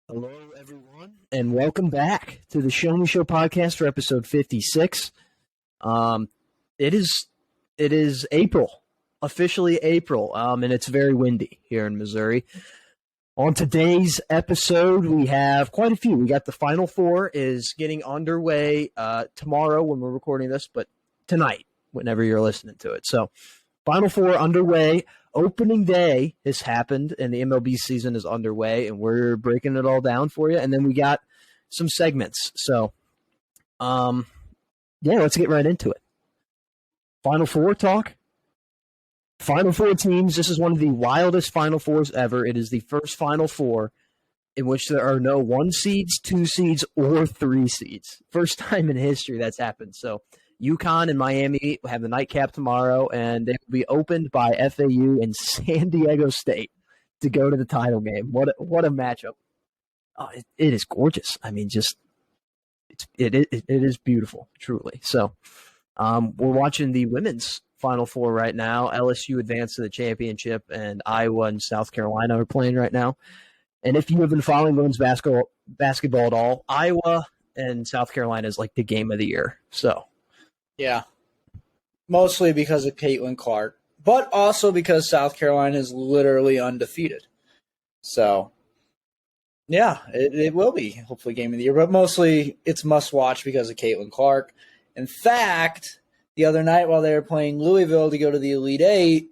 Hello, everyone, and welcome back to the Show Me Show podcast for episode 56. Um, it is April, officially April, and it's very windy here in Missouri. On today's episode, we have quite a few. We got the Final Four is getting underway tomorrow when we're recording this, but tonight, whenever you're listening to it. So, Final Four underway. Opening day has happened, and the MLB season is underway, and we're breaking it all down for you. And then we got some segments. So, let's get right into it. Final Four talk. Final Four teams. This is one of the wildest Final Fours ever. It is the first Final Four in which there are no 1 seeds, 2 seeds, or 3 seeds. First time in history that's happened. So, UConn and Miami have the nightcap tomorrow, and they will be opened by FAU and San Diego State to go to the title game. What a matchup! Oh, it is gorgeous. I mean, it is beautiful, truly. So, we're watching the women's Final Four right now. LSU advanced to the championship, and Iowa and South Carolina are playing right now. And if you have been following women's basketball at all, Iowa and South Carolina is like the game of the year. So. Yeah, mostly because of Caitlin Clark, but also because South Carolina is literally undefeated. So, yeah, it will be hopefully game of the year, but mostly it's must watch because of Caitlin Clark. In fact, the other night while they were playing Louisville to go to the Elite Eight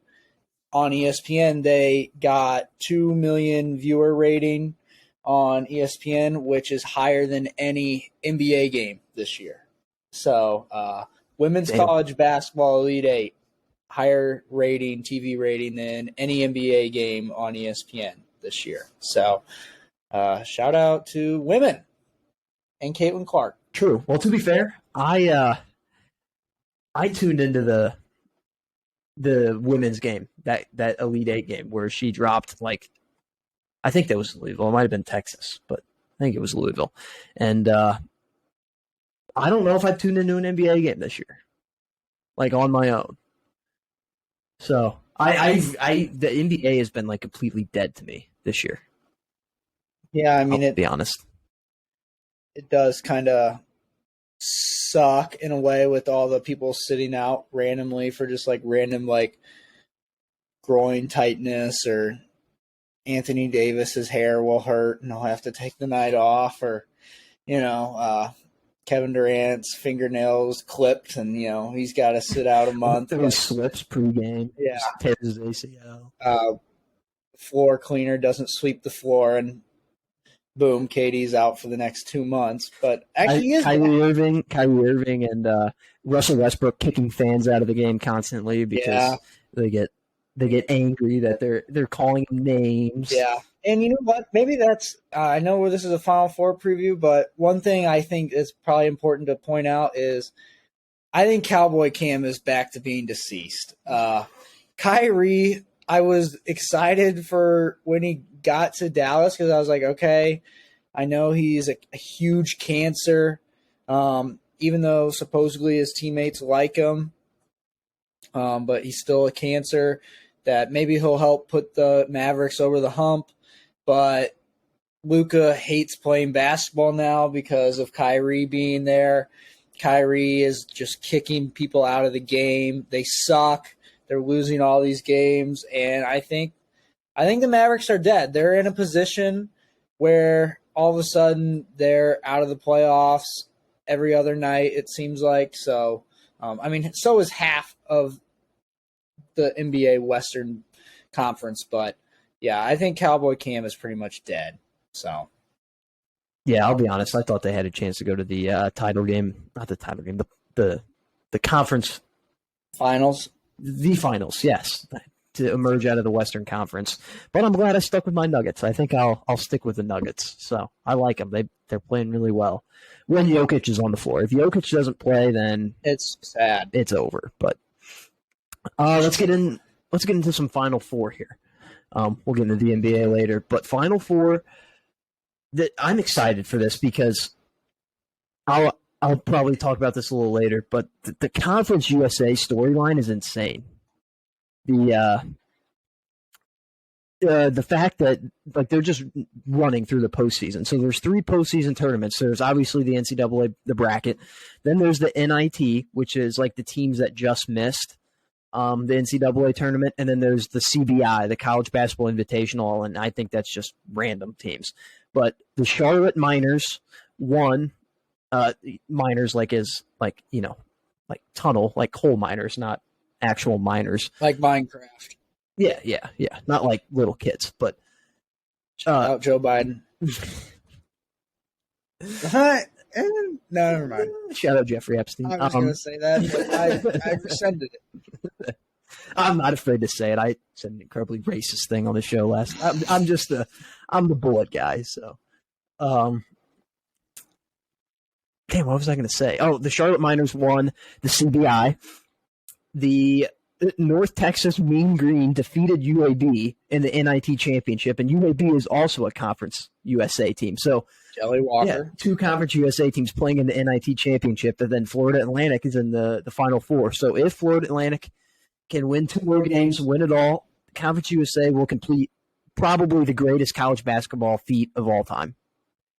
on ESPN, they got 2 million viewer rating on ESPN, which is higher than any NBA game this year. So, Women's College Basketball Elite Eight, higher rating, TV rating than any NBA game on ESPN this year. So, shout out to women and Caitlin Clark. True. Well, to be fair, I tuned into the women's game, that Elite Eight game where she dropped I think that was Louisville. It might have been Texas, but I think it was Louisville. And I don't know if I've tuned into an NBA game this year, on my own. So the NBA has been completely dead to me this year. Yeah, I mean, I'll be honest. It does kind of suck in a way with all the people sitting out randomly for just random groin tightness, or Anthony Davis's hair will hurt and he'll have to take the night off, or Kevin Durant's fingernails clipped and he's got to sit out a month. Those slips pregame. Yeah, tears his ACL. Floor cleaner doesn't sweep the floor, and boom, KD's out for the next 2 months. But actually, Kyrie Irving, and Russell Westbrook kicking fans out of the game constantly because they get angry that they're calling them names. Yeah. And you know what? Maybe that's I know this is a Final Four preview, but one thing I think is probably important to point out is I think Cowboy Cam is back to being deceased. Kyrie, I was excited for when he got to Dallas because I was like, okay, I know he's a huge cancer, even though supposedly his teammates like him, but he's still a cancer that maybe he'll help put the Mavericks over the hump. But Luka hates playing basketball now because of Kyrie being there. Kyrie is just kicking people out of the game. They suck. They're losing all these games, and I think the Mavericks are dead. They're in a position where all of a sudden they're out of the playoffs every other night, it seems like. So, so is half of the NBA Western Conference, but yeah, I think Cowboy Cam is pretty much dead. So, yeah, I'll be honest. I thought they had a chance to go to the title game, not the title game, the conference finals. The finals, yes, to emerge out of the Western Conference. But I'm glad I stuck with my Nuggets. I think I'll stick with the Nuggets. So I like them. They're playing really well when Jokic is on the floor. If Jokic doesn't play, then it's sad. It's over. But let's get into some Final Four here. We'll get into the NBA later, but Final Four. I'm excited for this because I'll probably talk about this a little later, but the Conference USA storyline is insane. the fact that like they're just running through the postseason. So there's 3 postseason tournaments. There's obviously the NCAA, the bracket. Then there's the NIT, which is like the teams that just missed the NCAA tournament, and then there's the CBI, the College Basketball Invitational, and I think that's just random teams. But the Charlotte Miners won. Miners like is like like tunnel, like coal miners, not actual miners, like Minecraft. Yeah, not like little kids, but out Joe Biden. No, never mind. Shout out Jeffrey Epstein. I was going to say that, but I rescinded it. I'm not afraid to say it. I said an incredibly racist thing on the show last. I'm the bullet guy. So, damn, what was I going to say? Oh, the Charlotte Miners won the CBI. The North Texas Mean Green defeated UAB in the NIT championship, and UAB is also a Conference USA team. So, Jelly Walker. 2 Conference USA teams playing in the NIT championship, and then Florida Atlantic is in the Final Four. So if Florida Atlantic can win 2 more games, win it all, Conference USA will complete probably the greatest college basketball feat of all time,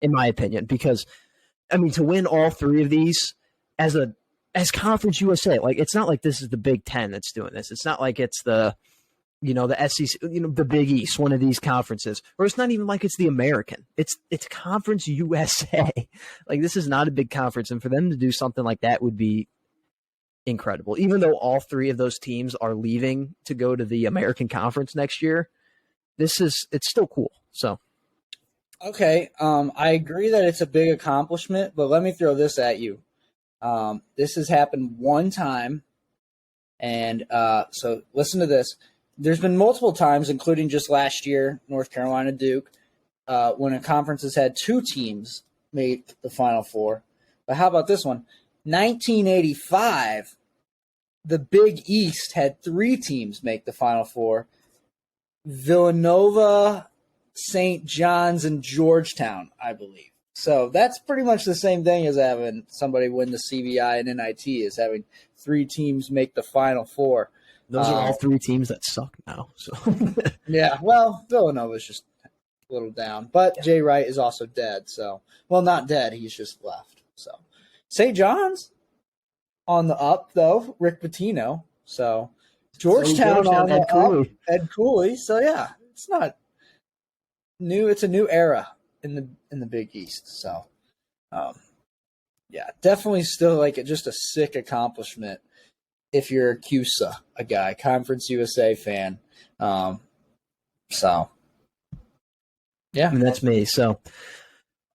in my opinion. Because, I mean, to win all 3 of these as Conference USA, like it's not like this is the Big Ten that's doing this. It's not like it's the SEC, the Big East, one of these conferences, or it's not even like it's the American. It's Conference USA. Like this is not a big conference, and for them to do something like that would be incredible. Even though all 3 of those teams are leaving to go to the American Conference next year, it's still cool. So, okay, I agree that it's a big accomplishment, but let me throw this at you. This has happened one time, and so listen to this. There's been multiple times, including just last year, North Carolina Duke, when a conference has had 2 teams make the Final Four. But how about this one? 1985, the Big East had 3 teams make the Final Four. Villanova, St. John's, and Georgetown, I believe. So that's pretty much the same thing as having somebody win the CBI and NIT, is having 3 teams make the Final Four. Those are all 3 teams that suck now. So yeah, well, Villanova's just a little down. But Jay Wright is also dead. So, well, not dead. He's just left. So St. John's on the up, though. Rick Pitino. So Georgetown on the up. Ed Cooley. So, yeah, it's not new. It's a new era in the Big East. So, yeah, definitely still like just a sick accomplishment if you're a CUSA, a guy, Conference USA fan. So, yeah. And that's me. So,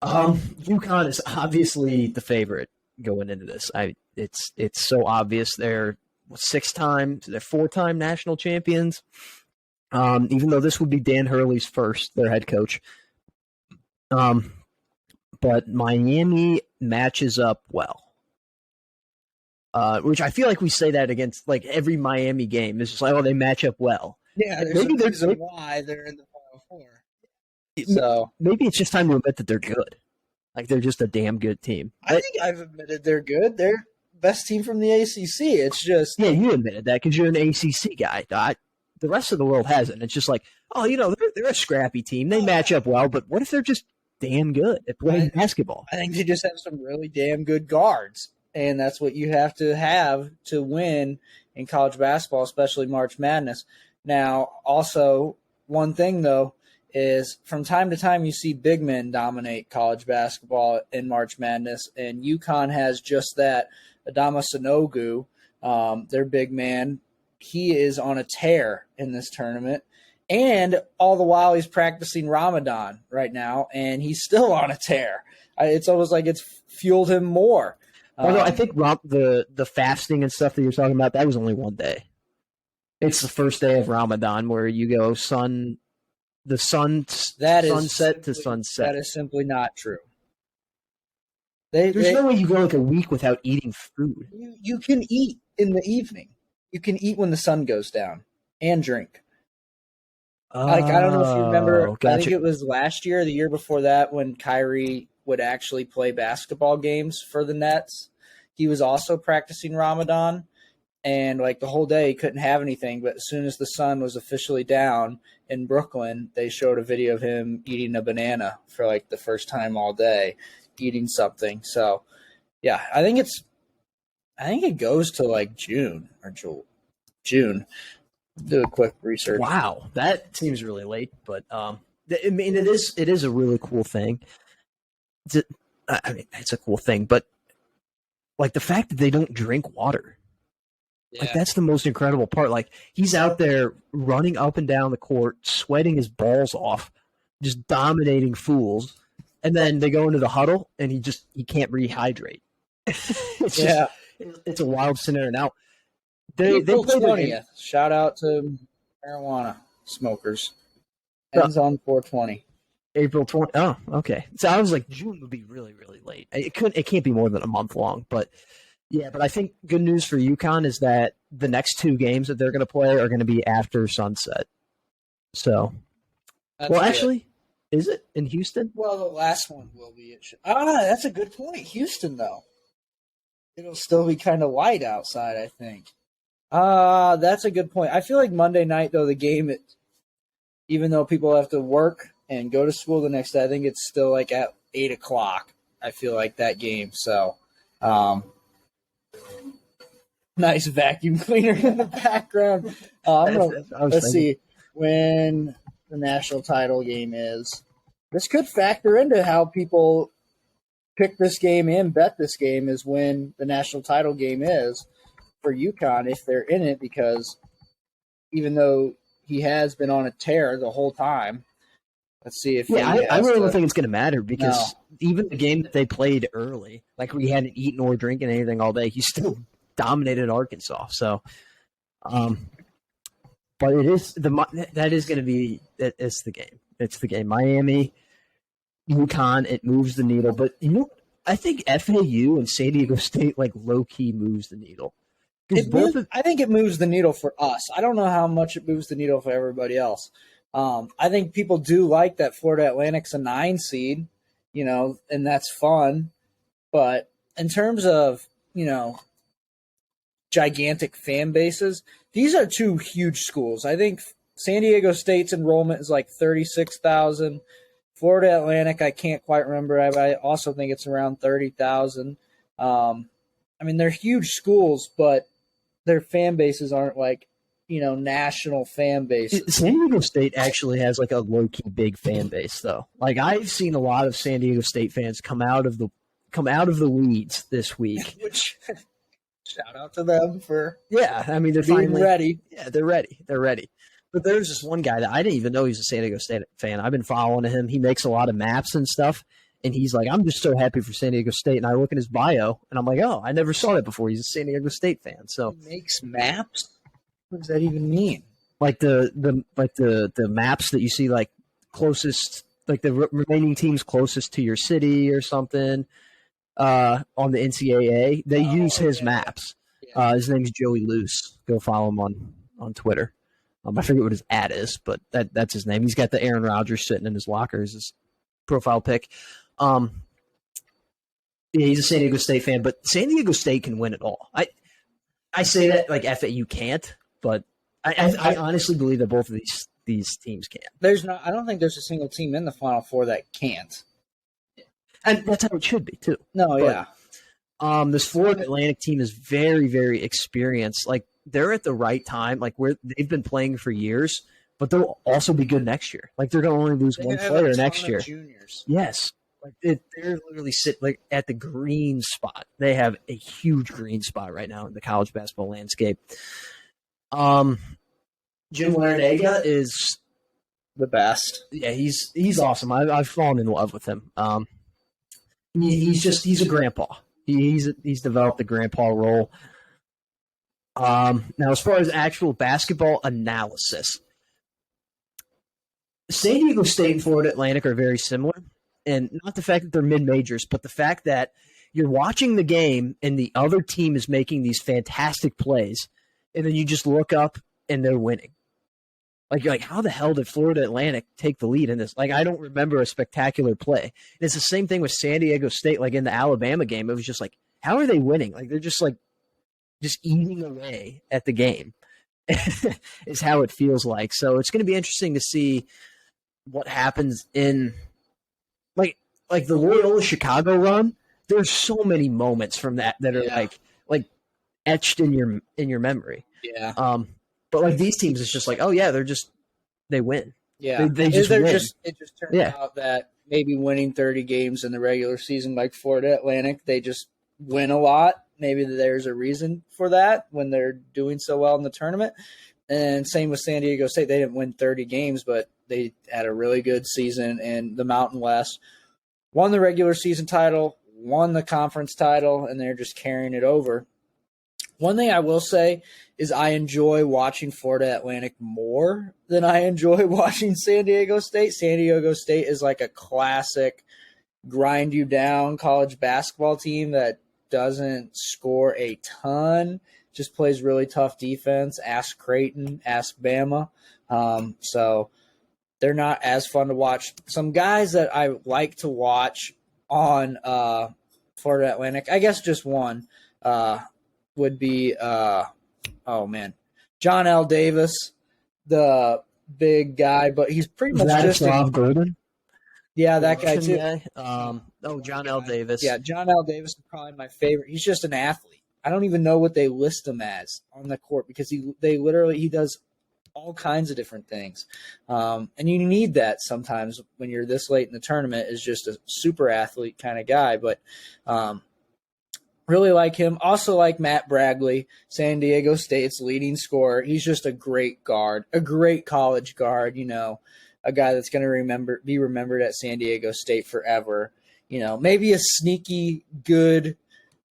UConn is obviously the favorite going into this. It's so obvious. They're 4-time national champions. Even though this would be Dan Hurley's first, their head coach. But Miami matches up well. Which I feel like we say that against like every Miami game. It's just like, oh, they match up well. Yeah, maybe there's a reason why they're in the Final Four. So maybe it's just time to admit that they're good. Like they're just a damn good team. I think I've admitted they're good. They're best team from the ACC. It's just you admitted that because you're an ACC guy. The rest of the world hasn't. It's just like, oh, they're a scrappy team. They match up well, but what if they're just damn good at playing basketball? I think they just have some really damn good guards. And that's what you have to win in college basketball, especially March Madness. Now, also, one thing, though, is from time to time you see big men dominate college basketball in March Madness, and UConn has just that. Adama Sanogo, their big man, he is on a tear in this tournament. And all the while he's practicing Ramadan right now, and he's still on a tear. It's almost like it's fueled him more. Although I think the fasting and stuff that you're talking about, that was only one day. It's the first day of Ramadan where you go sunset to sunset. That is simply not true. There's no way you go like a week without eating food. You can eat in the evening. You can eat when the sun goes down and drink. Like I don't know if you remember. Gotcha. I think it was last year or the year before that when Kyrie would actually play basketball games for the Nets. He was also practicing Ramadan, and like the whole day he couldn't have anything. But as soon as the sun was officially down in Brooklyn, they showed a video of him eating a banana for like the first time all day, eating something. So, yeah, I think it goes to like June or June. Do a quick research. Wow, that seems really late, but I mean, it is a really cool thing. I mean, it's a cool thing, but like the fact that they don't drink water, like that's the most incredible part. Like he's out there running up and down the court, sweating his balls off, just dominating fools, and then they go into the huddle and he can't rehydrate. It's a wild scenario. Now they April play 20th. Shout out to marijuana smokers. Ends on 420. April 20th. Oh, okay. So I was like, June would be really, really late. It can't be more than a month long. But yeah, but I think good news for UConn is that the next 2 games that they're going to play are going to be after sunset. So, actually, is it in Houston? Well, the last one will be. That's a good point. Houston, though. It'll still be kind of light outside, I think. That's a good point. I feel like Monday night, though, the game, even though people have to work and go to school the next day, I think it's still like at 8 o'clock. I feel like that game. So, nice vacuum cleaner in the background. Let's see when the national title game is. This could factor into how people pick this game and bet this game is when the national title game is for UConn if they're in it, because even though he has been on a tear the whole time, let's see if I really don't think it's going to matter because even the game that they played early, like we hadn't eaten or drinking anything all day, he still dominated Arkansas. So, but that is going to be it's the game. It's the game. Miami, UConn, it moves the needle. But I think FAU and San Diego State like low key moves the needle. I think it moves the needle for us. I don't know how much it moves the needle for everybody else. I think people do like that Florida Atlantic's a 9 seed, and that's fun. But in terms of, gigantic fan bases, these are 2 huge schools. I think San Diego State's enrollment is like 36,000. Florida Atlantic, I can't quite remember. I also think it's around 30,000. I mean, they're huge schools, but their fan bases aren't like, national fan bases. San Diego State actually has like a low-key big fan base, though. Like I've seen a lot of San Diego State fans come out of the weeds this week. Which shout out to them for I mean they're being ready. Yeah, they're ready. But there's this one guy that I didn't even know he's a San Diego State fan. I've been following him. He makes a lot of maps and stuff. And he's like, I'm just so happy for San Diego State. And I look at his bio, and I'm like, oh, I never saw that before. He's a San Diego State fan. So he makes maps? What does that even mean? Like the maps that you see, like closest, like the remaining teams closest to your city or something on the NCAA. They use his maps. Yeah. His name's Joey Luce. Go follow him on Twitter. I forget what his ad is, but that's his name. He's got the Aaron Rodgers sitting in his locker as his profile pic. Yeah, he's a San Diego State fan, but San Diego State can win it all. I say that like FAU can't, but I honestly believe that both of these teams can. I don't think there's a single team in the Final Four that can't. And that's how it should be too. This Florida Atlantic team is very, very experienced. Like they're at the right time. Like they've been playing for years, but they'll also be good next year. Like they're going to only lose one player next year. Juniors. Yes. Like they're literally sitting like at the green spot. They have a huge green spot right now in the college basketball landscape. Jim Larinaga is the best. Yeah, he's awesome. I've fallen in love with him. He's a grandpa. He's developed the grandpa role. Now, as far as actual basketball analysis, San Diego State and Florida Atlantic are very similar. And not the fact that they're mid-majors, but the fact that you're watching the game and the other team is making these fantastic plays, and then you just look up and they're winning. Like, you're like, how the hell did Florida Atlantic take the lead in this? Like, I don't remember a spectacular play. And it's the same thing with San Diego State. Like, in the Alabama game, it was just like, how are they winning? Like, they're just eating away at the game. is how it feels like. So it's going to be interesting to see what happens in like the Loyola Chicago run. There's so many moments from that are like etched in your memory. Yeah. But like these teams, it's just like, oh yeah, they win. Yeah. They just win. It just turned out that maybe winning 30 games in the regular season, like Florida Atlantic, they just win a lot. Maybe there's a reason for that when they're doing so well in the tournament. And same with San Diego State. They didn't win 30 games, but they had a really good season in the Mountain West. Won the regular season title, won the conference title, and they're just carrying it over. One thing I will say is I enjoy watching Florida Atlantic more than I enjoy watching San Diego State. San Diego State is like a classic grind you down college basketball team that doesn't score a ton, just plays really tough defense. Ask Creighton, ask Bama. So they're not as fun to watch. Some guys that I like to watch on Florida Atlantic, I guess just one, would be John L. Davis, the big guy, but he's pretty much just Gordon. Yeah, that guy too. John L. Davis. Yeah, John L. Davis is probably my favorite. He's just an athlete. I don't even know what they list him as on the court because he does all kinds of different things. And you need that sometimes when you're this late in the tournament, is just a super athlete kind of guy. But really like him. Also like Matt Bragley, San Diego State's leading scorer. He's just a great guard, a great college guard, a guy that's going to be remembered at San Diego State forever. Maybe a sneaky good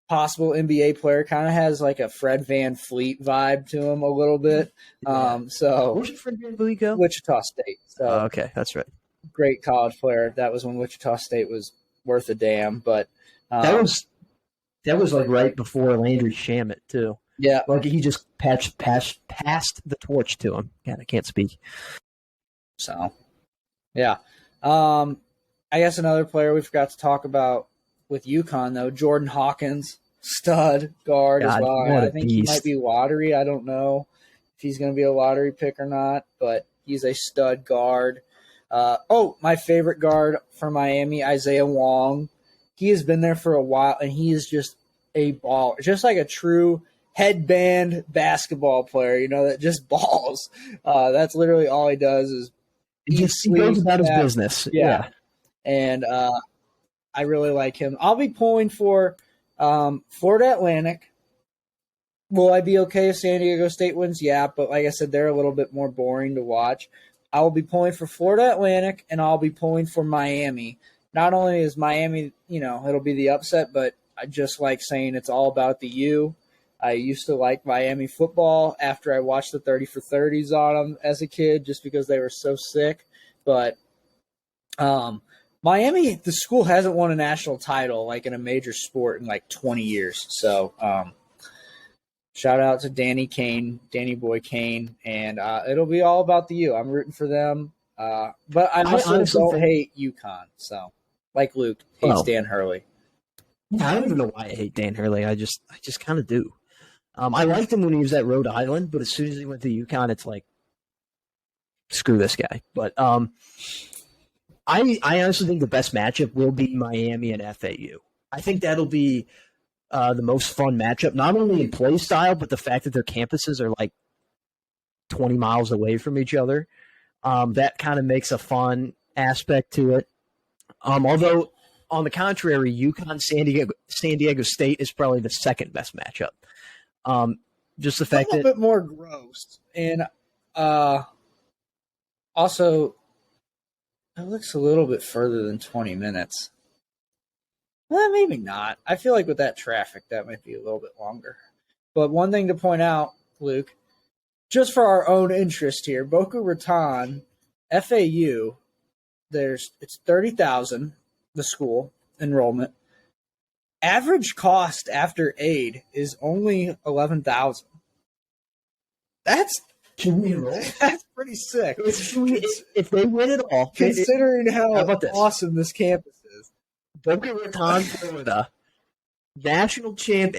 possible NBA player, kind of has like a Fred VanVleet vibe to him a little bit. So where's Fred VanVleet go? Wichita State. So okay, that's right. Great college player. That was when Wichita State was worth a damn. But that was like right before Landry Shamet too. Yeah, like he just passed the torch to him. God, I can't speak. So, yeah. I guess another player we forgot to talk about with UConn, though, Jordan Hawkins, stud guard as well. I think he might be lottery. I don't know if he's going to be a lottery pick or not, but he's a stud guard. My favorite guard from Miami, Isaiah Wong. He has been there for a while, and he is just a ball, just like a true headband basketball player, that just balls. That's literally all he does is he goes about his business. Yeah. And I really like him. I'll be pulling for Florida Atlantic. Will I be okay if San Diego State wins? Yeah, but like I said, they're a little bit more boring to watch. I will be pulling for Florida Atlantic, and I'll be pulling for Miami. Not only is Miami, it'll be the upset, but I just like saying it's all about the U. I used to like Miami football after I watched the 30 for 30s on them as a kid just because they were so sick. But Miami, the school hasn't won a national title like in a major sport in like 20 years. So shout out to Danny Boy Kane, and it'll be all about the U. I'm rooting for them. But I also don't hate UConn. So like Luke hates Dan Hurley. Yeah, I don't even know why I hate Dan Hurley. I just kind of do. I liked him when he was at Rhode Island, but as soon as he went to UConn, it's like, screw this guy. But I honestly think the best matchup will be Miami and FAU. I think that'll be the most fun matchup, not only in play style, but the fact that their campuses are like 20 miles away from each other. That kind of makes a fun aspect to it. Although, on the contrary, UConn San Diego State is probably the second best matchup. Just the fact that a little bit more gross, and also it looks a little bit further than 20 minutes. Well, maybe not. I feel like with that traffic, that might be a little bit longer. But one thing to point out, Luke, just for our own interest here, Boca Raton, FAU, it's 30,000. The school enrollment. Average cost after aid is only $11,000. That's pretty sick. If they win it all, considering how awesome this campus is. Boca Raton, Florida, national champ.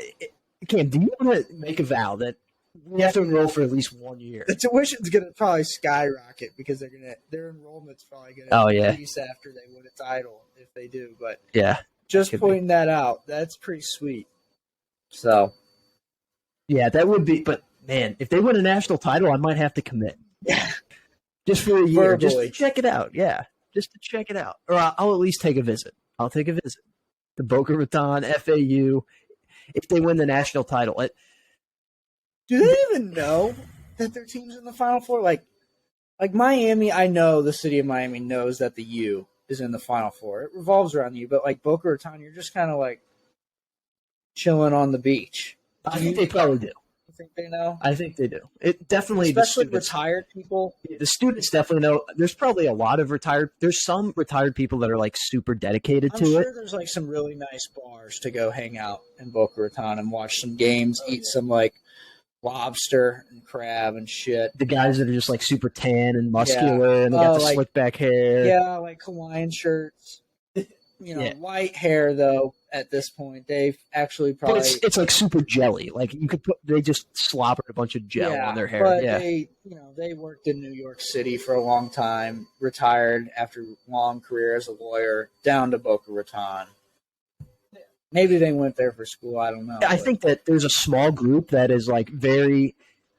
Cam, do you want to make a vow that We have to enroll for at least 1 year. The tuition's going to probably skyrocket because their enrollment's probably going Oh, to yeah. increase after they win a title if they do. But Yeah. just Could pointing that out, that's pretty sweet. So, yeah, that would be. But man, if they win a national title, I might have to commit. yeah, Just for a year, just verbally. to check it out. Yeah, just to check it out. Or I'll at least take a visit. I'll take a visit to Boca Raton, FAU. If they win the national title, Do they even know that their team's in the Final Four? Like Miami, I know the city of Miami knows that the U is in the Final Four. It revolves around the U, but like Boca Raton, you're just kind of like chilling on the beach. I think they probably do. You think they know? I think they do. It definitely, Especially the students, retired people. the students definitely know. There's probably a lot of retired. There's some retired people that are like super dedicated I'm to sure it. there's like some really nice bars to go hang out in Boca Raton and watch some games, eat some like lobster and crab and shit. The guys that are just like super tan and muscular, and they got the like- slick back hair. Yeah, like Hawaiian shirts. Yeah. White hair though. At this point, they've actually But probably it's like super jelly. Like you could put, they just slobbered a bunch of gel on their hair. But Yeah, they worked in New York City for a long time, retired after long career as a lawyer, down to Boca Raton. Maybe they went there for school. I don't know. I think that there's a small group that is like they're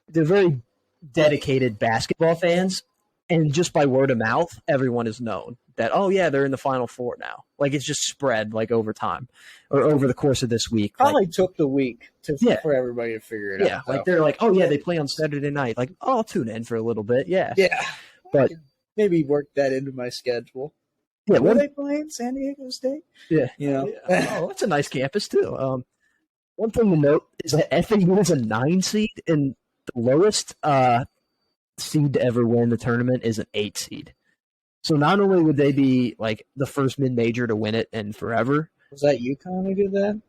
very dedicated basketball fans, and just by word of mouth, everyone is known that, oh yeah, they're in the Final Four now. Like it's just spread like over time or over the course of this week. probably Like, took the week for everybody to figure it yeah, out. like they're like, oh yeah, they play on Saturday night. Like, oh, I'll tune in for a little bit. Yeah, yeah, But- I could maybe work that into my schedule. yeah. Were One, they playing San Diego State? yeah. Yeah. Oh, that's a nice campus too. One thing to note is that FAU is a 9 seed, and the lowest seed to ever win the tournament is an 8 seed. So not only would they be like the first mid-major to win it in forever, Was that UConn who did that?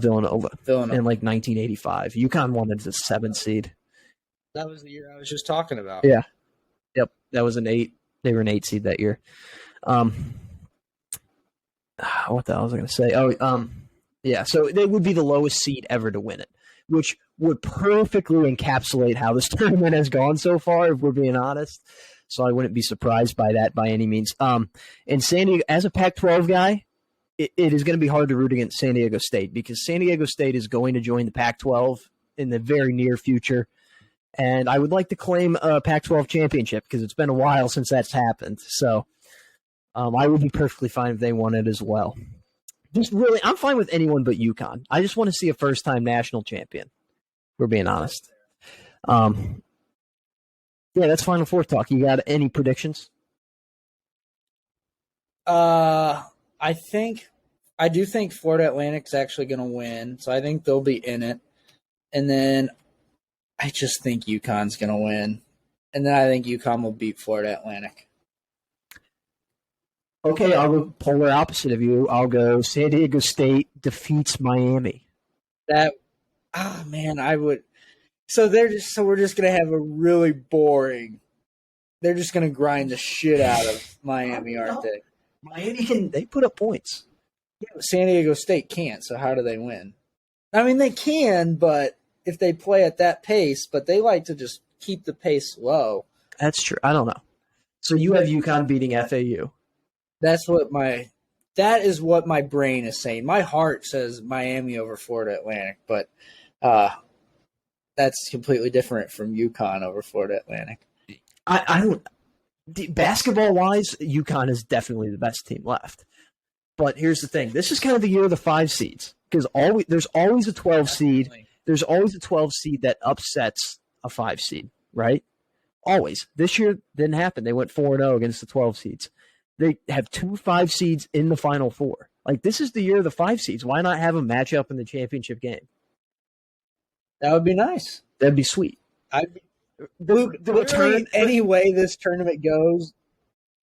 Villanova Villanova. in like 1985. UConn won it as a 7 seed. That was the year I was just talking about. Yeah. Yep, that was an 8. They were an 8 seed that year. What the hell was I going to say? Yeah. So they would be the lowest seed ever to win it, which would perfectly encapsulate how this tournament has gone so far, if we're being honest. So I wouldn't be surprised by that by any means. And San Diego, as a Pac-12 guy, it is going to be hard to root against San Diego State because San Diego State is going to join the Pac-12 in the very near future. And I would like to claim a Pac-12 championship because it's been a while since that's happened. So I would be perfectly fine if they won it as well. Just really, I'm fine with anyone but UConn. I just want to see a first-time national champion. We're being honest. Yeah, that's Final Four talk. You got any predictions? I do think Florida Atlantic's actually going to win, so I think they'll be in it. And then I just think UConn's going to win, and then I think UConn will beat Florida Atlantic. Okay, I'll go polar opposite of you. I'll go San Diego State defeats Miami. I would. So we're just going to have a really boring. They're just going to grind the shit out of Miami, aren't they? Miami they put up points. Yeah, but San Diego State can't, so how do they win? I mean, they can, but if they play at that pace, but they like to just keep the pace low. That's true. I don't know. So you have UConn beating FAU. That is what my brain is saying. My heart says Miami over Florida Atlantic, but that's completely different from UConn over Florida Atlantic. I don't. Basketball wise, UConn is definitely the best team left. But here's the thing: this is kind of the year of the 5 seeds because there's always a 12 seed. There's always a 12 seed that upsets a 5 seed, right? Always. This year didn't happen. They went 4-0 against the 12 seeds. They have 2 5 seeds in the Final Four. Like, this is the year of the 5 seeds. Why not have them match up in the championship game? That would be nice. That'd be sweet. The return, any way this tournament goes,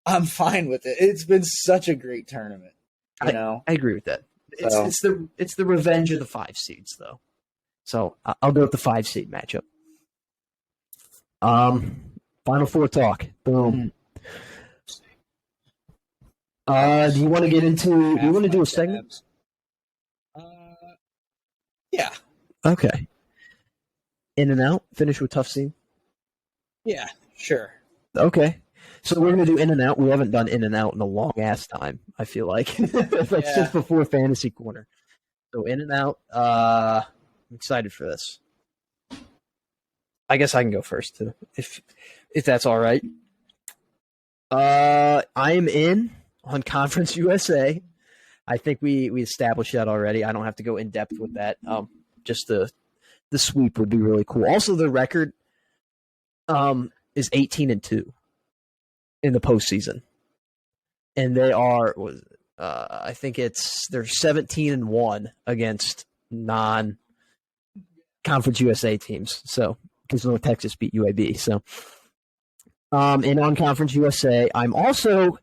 I'm fine with it. It's been such a great tournament. I agree with that. It's the revenge of the 5 seeds, though. So I'll go with the 5 seed matchup. Final Four talk. Boom. Do you want to get into? Do you want to do a segment? Yeah. Okay. In and out. Finish with tough seed. Yeah, sure. Okay. So we're gonna do in and out. We haven't done in and out in a long ass time. I feel like since before Fantasy Corner. So in and out. I'm excited for this. I guess I can go first too, if that's all right. I am in on Conference USA. I think we established that already. I don't have to go in depth with that. Just the sweep would be really cool. Also, the record is 18-2 in the postseason, and they are I think they're 17-1 against non-Conference USA teams. So because North Texas beat UAB, so and on Conference USA, I'm also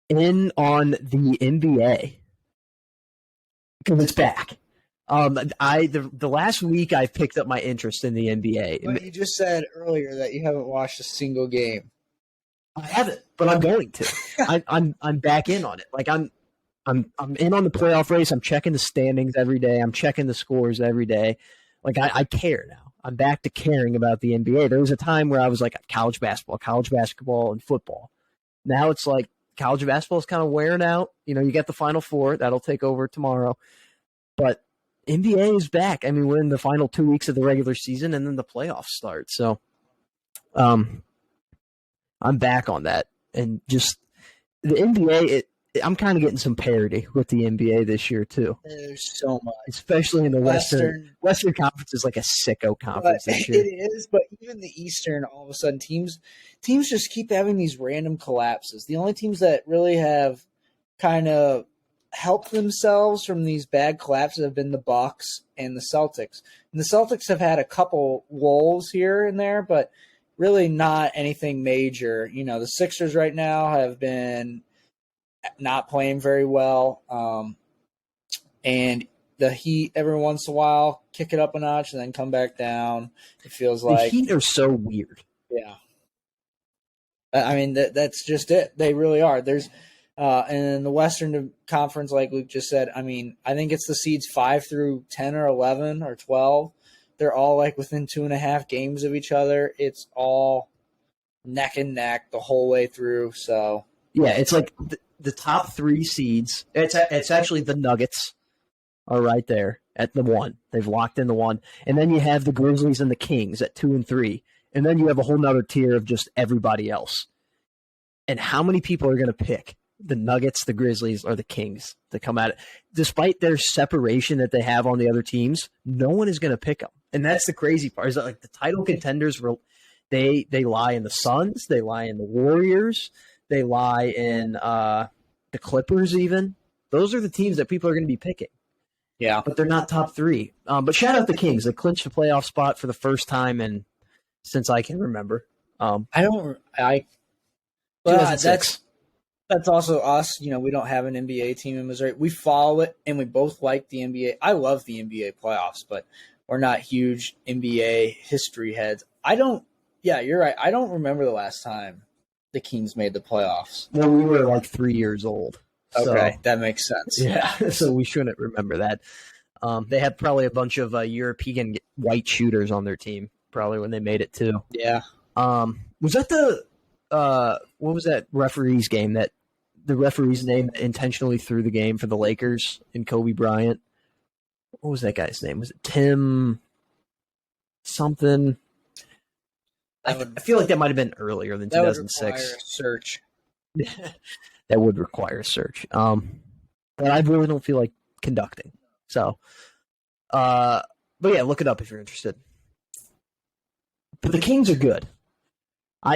in on the NBA because it's back. The last week I've picked up my interest in the NBA. But you just said earlier that you haven't watched a single game. I haven't, but I'm going to. I'm back in on it. Like I'm in on the playoff race. I'm checking the standings every day. I'm checking the scores every day. Like I care now. I'm back to caring about the NBA. There was a time where I was like college basketball, and football. Now it's like college basketball is kind of wearing out. You know, you get the Final Four. That'll take over tomorrow. But NBA is back. I mean, we're in the final 2 weeks of the regular season, and then the playoffs start. So I'm back on that. And just the NBA, I'm kind of getting some parity with the NBA this year, too. There's so much. Especially in the Western Conference is like a sicko conference this year. It is, but even the Eastern, all of a sudden, teams just keep having these random collapses. The only teams that really have kind of helped themselves from these bad collapses have been the Bucks and the Celtics. And the Celtics have had a couple lulls here and there, but really not anything major. You know, the Sixers right now have been not playing very well. And the Heat every once in a while kick it up a notch and then come back down. It feels like the Heat are so weird. Yeah. I mean, that's just it. They really are. There's and in the Western Conference, like Luke just said, I mean, I think it's the seeds 5 through 10 or 11 or 12. They're all like within 2.5 games of each other. It's all neck and neck the whole way through. So yeah, it's like the top 3 seeds. It's actually the Nuggets are right there at the 1. They've locked in the 1, and then you have the Grizzlies and the Kings at 2 and 3, and then you have a whole nother tier of just everybody else. And how many people are going to pick the Nuggets, the Grizzlies, or the Kings to come at it? Despite their separation that they have on the other teams, no one is going to pick them. And that's the crazy part. Is that like the title contenders, they lie in the Suns, they lie in the Warriors, they lie in the Clippers even. Those are the teams that people are going to be picking. Yeah. But they're not top 3. But shout out the Kings. They clinched the playoff spot for the first time since I can remember. That's also us. You know, we don't have an NBA team in Missouri. We follow it, and we both like the NBA. I love the NBA playoffs, but we're not huge NBA history heads. Yeah, you're right. I don't remember the last time the Kings made the playoffs. Well, we were like 3 years old. Okay, that makes sense. Yeah, so we shouldn't remember that. They had probably a bunch of European white shooters on their team, probably when they made it too. Yeah. Was that what was that referee's game that the referee's name intentionally threw the game for the Lakers and Kobe Bryant? What was that guy's name? Was it Tim something? I feel like that might have been earlier than 2006. That would require a search. That would require a search. But I really don't feel like conducting. So, but yeah, look it up if you're interested. But the Kings are good.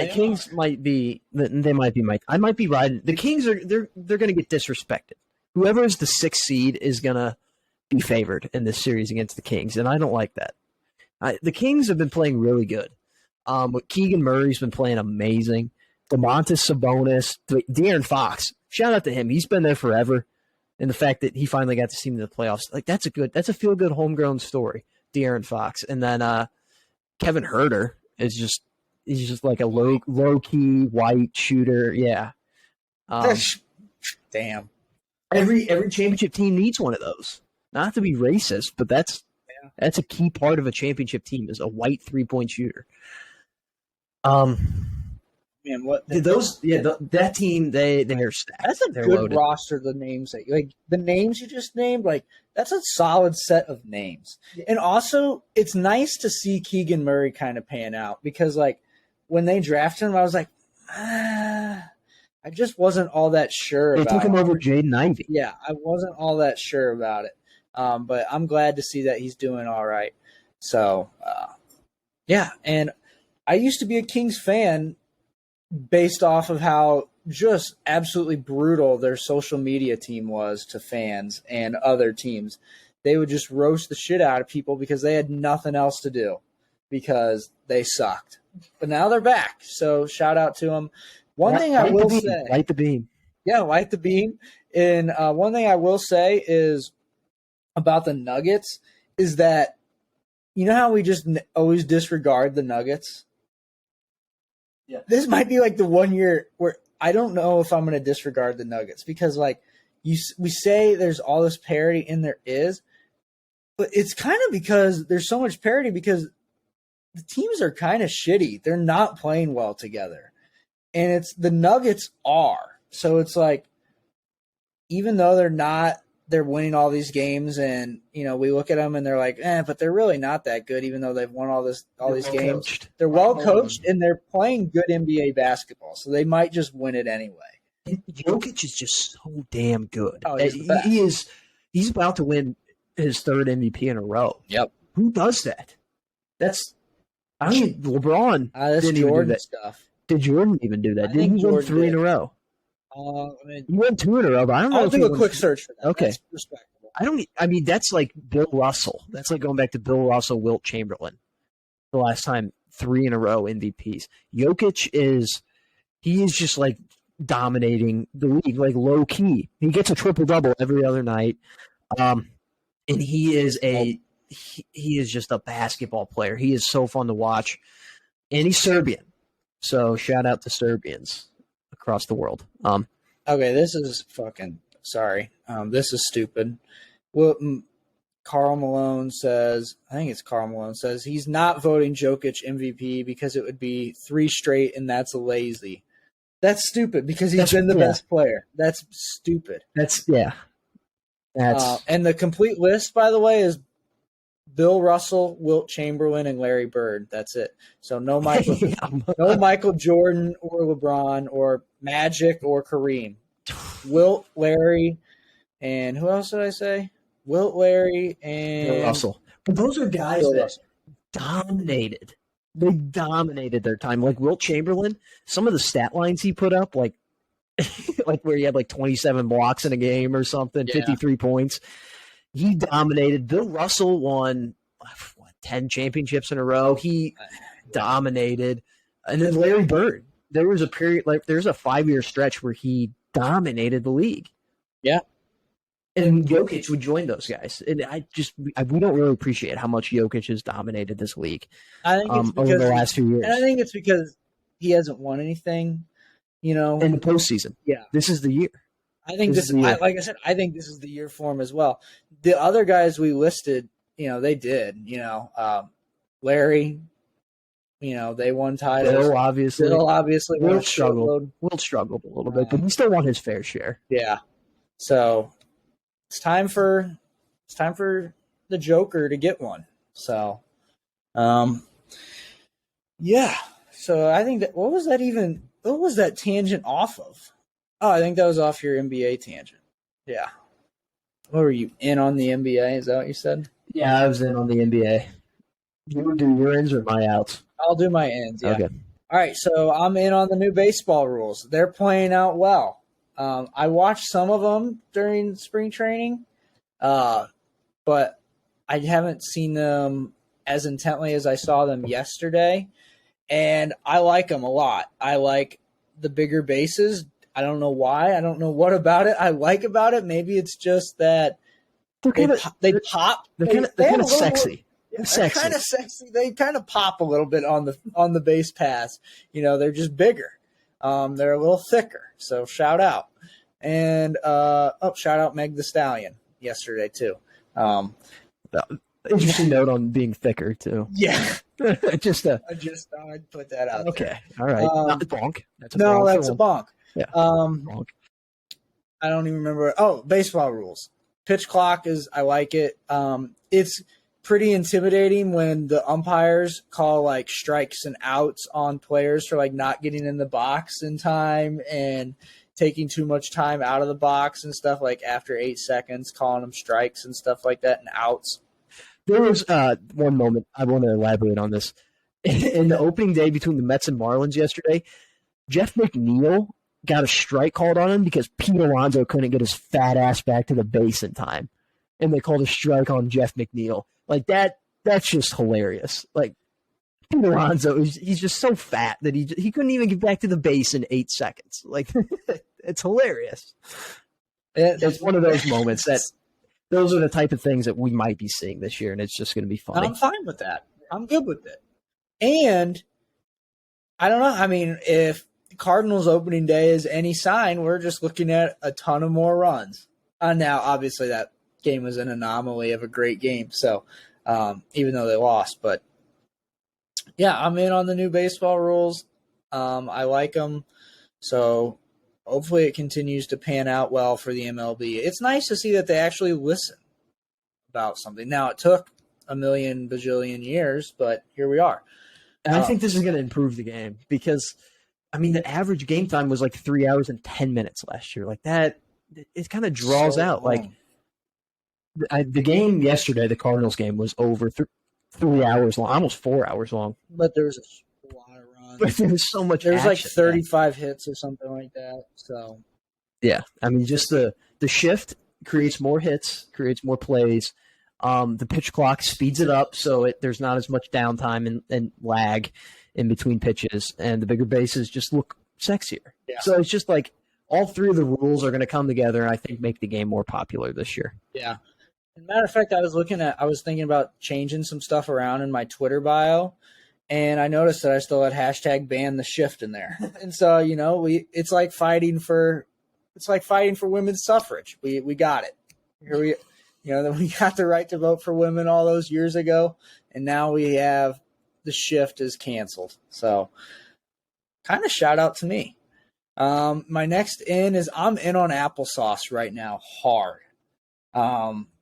Kings might be. They might be. I might be riding. The Kings are. They're going to get disrespected. Whoever is the 6th seed is going to be favored in this series against the Kings, and I don't like that. The Kings have been playing really good. Keegan Murray's been playing amazing. DeMontis Sabonis, De'Aaron Fox. Shout out to him. He's been there forever, and the fact that he finally got to see him in the playoffs, like that's a feel good homegrown story. De'Aaron Fox, and then Kevin Huerter is just. He's just like a low key white shooter. Yeah. Damn. Every championship team needs one of those. Not to be racist, but that's That's a key part of a championship team is a white 3-point shooter. Man, what that team they're stacked. that's a they're good loaded. roster. The names that like the names you just named, like that's a solid set of names. And also, it's nice to see Keegan Murray kind of pan out because like when they drafted him, I was like, I just wasn't all that sure. They about took him it. over Jaden Ivey. Yeah, I wasn't all that sure about it. But I'm glad to see that he's doing all right. So, yeah, and I used to be a Kings fan based off of how just absolutely brutal their social media team was to fans and other teams. They would just roast the shit out of people because they had nothing else to do because they sucked. But now they're back, so shout out to them. One thing I will say, light the beam. Yeah, light the beam. And one thing I will say is about the Nuggets is that you know how we just always disregard the Nuggets? Yeah. This might be like the 1 year where I don't know if I'm going to disregard the Nuggets because like we say there's all this parity and there is, but it's kind of because there's so much parity because the teams are kind of shitty. They're not playing well together. And it's the Nuggets are. So it's like even though they're winning all these games and, you know, we look at them and they're like, but they're really not that good, even though they've won all these games. Coached. They're well coached and they're playing good NBA basketball. So they might just win it anyway. Jokic is just so damn good. Oh, He's about to win his third MVP in a row. Yep. Who does that? LeBron That's didn't Jordan even do that. stuff. Did Jordan even do that? Didn't he win 3 in a row? He won 2 in a row, but I don't know. I'll do a quick search for that. Okay. That's respectable. That's like Bill Russell. That's like going back to Bill Russell, Wilt Chamberlain. The last time 3 in a row MVPs. Jokic is just like dominating the league, like low key. He gets a triple-double every other night. And he is just a basketball player. He is so fun to watch. And he's Serbian. So shout out to Serbians across the world. Okay, this is fucking sorry. This is stupid. Well, Carl Malone says, I think it's Carl Malone says he's not voting Jokic MVP because it would be 3 straight and that's lazy. That's stupid because he's been the best player. That's stupid. That's and the complete list, by the way, is Bill Russell, Wilt Chamberlain, and Larry Bird. That's it. So no Michael, no Michael Jordan or LeBron or Magic or Kareem. Wilt, Larry, and who else did I say? Wilt, Larry, and Bill Russell. But those are guys that dominated. They dominated their time. Like Wilt Chamberlain, some of the stat lines he put up, like where he had like 27 blocks in a game or something, 53 points. He dominated. Bill Russell won 10 championships in a row. He dominated. And then Larry Bird. There was a period, there's a 5-year stretch where he dominated the league. Yeah. And Jokic would join those guys. And we don't really appreciate how much Jokic has dominated this league over the last few years. And I think it's because he hasn't won anything, you know. In the postseason. Yeah. This is the year. I think like I said, I think this is the year for him as well. The other guys we listed, you know, they did. You know, Larry, you know, they won titles. Bill obviously Wilt struggled. Wilt struggled a little bit, but he still won his fair share. Yeah. So it's time for the Joker to get one. So, yeah. So I think what was that tangent off of? Oh, I think that was off your NBA tangent. Yeah. What were you in on the NBA? Is that what you said? Yeah, I was in on the NBA. You would do your ins or my outs? I'll do my ins, yeah. Okay. All right, so I'm in on the new baseball rules. They're playing out well. I watched some of them during spring training, but I haven't seen them as intently as I saw them yesterday, and I like them a lot. I like the bigger bases. I don't know why. I don't know what about it I like about it. Maybe it's just that they pop. They're kind of sexy. They're kind of sexy. They kind of pop a little bit on the base pass. You know, they're just bigger. They're a little thicker. So shout out. And shout out Meg the Stallion yesterday too. Interesting note on being thicker too. Yeah. Just a I just thought I'd put that out there. okay. All right. Not bonk. That's a No, bonk that's for a one. bonk. Yeah. Bonk. I don't even remember. Oh, baseball rules. Pitch clock I like it. It's pretty intimidating when the umpires call like strikes and outs on players for like not getting in the box in time and taking too much time out of the box and stuff, like after 8 seconds, calling them strikes and stuff like that and outs. There was one moment I want to elaborate on this. In the opening day between the Mets and Marlins yesterday, Jeff McNeil got a strike called on him because Pete Alonso couldn't get his fat ass back to the base in time. And they called a strike on Jeff McNeil. Like that's just hilarious. Like Pete Alonso, he's just so fat that he couldn't even get back to the base in 8 seconds. Like it's hilarious. It's one of those moments that those are the type of things that we might be seeing this year, and it's just going to be funny. I'm fine with that. I'm good with it. And I don't know. I mean, if Cardinals opening day is any sign, we're just looking at a ton of more runs. Now, obviously, that game was an anomaly of a great game. So, even though they lost, but yeah, I'm in on the new baseball rules. I like them. So, hopefully, it continues to pan out well for the MLB. It's nice to see that they actually listen about something. Now, it took a million bajillion years, but here we are. And I think this is going to improve the game because, I mean, the average game time was like 3 hours and 10 minutes last year. Like that, it kind of draws out. Like the game yesterday, the Cardinals game was over 3 hours long, almost 4 hours long. But there was a lot of runs. But there was so much. There was like action, 35 hits or something like that. So yeah, I mean, just the shift creates more hits, creates more plays. The pitch clock speeds it up so there's not as much downtime and lag in between pitches, and the bigger bases just look sexier. Yeah. So it's just like all three of the rules are going to come together and I think make the game more popular this year. Yeah. As a matter of fact, I was thinking about changing some stuff around in my Twitter bio, and I noticed that I still had hashtag ban the shift in there. And so, it's like fighting for women's suffrage. We got it. Here we then we got the right to vote for women all those years ago, and now we have the shift is canceled. So kind of shout out to me. My next is I'm in on applesauce right now hard.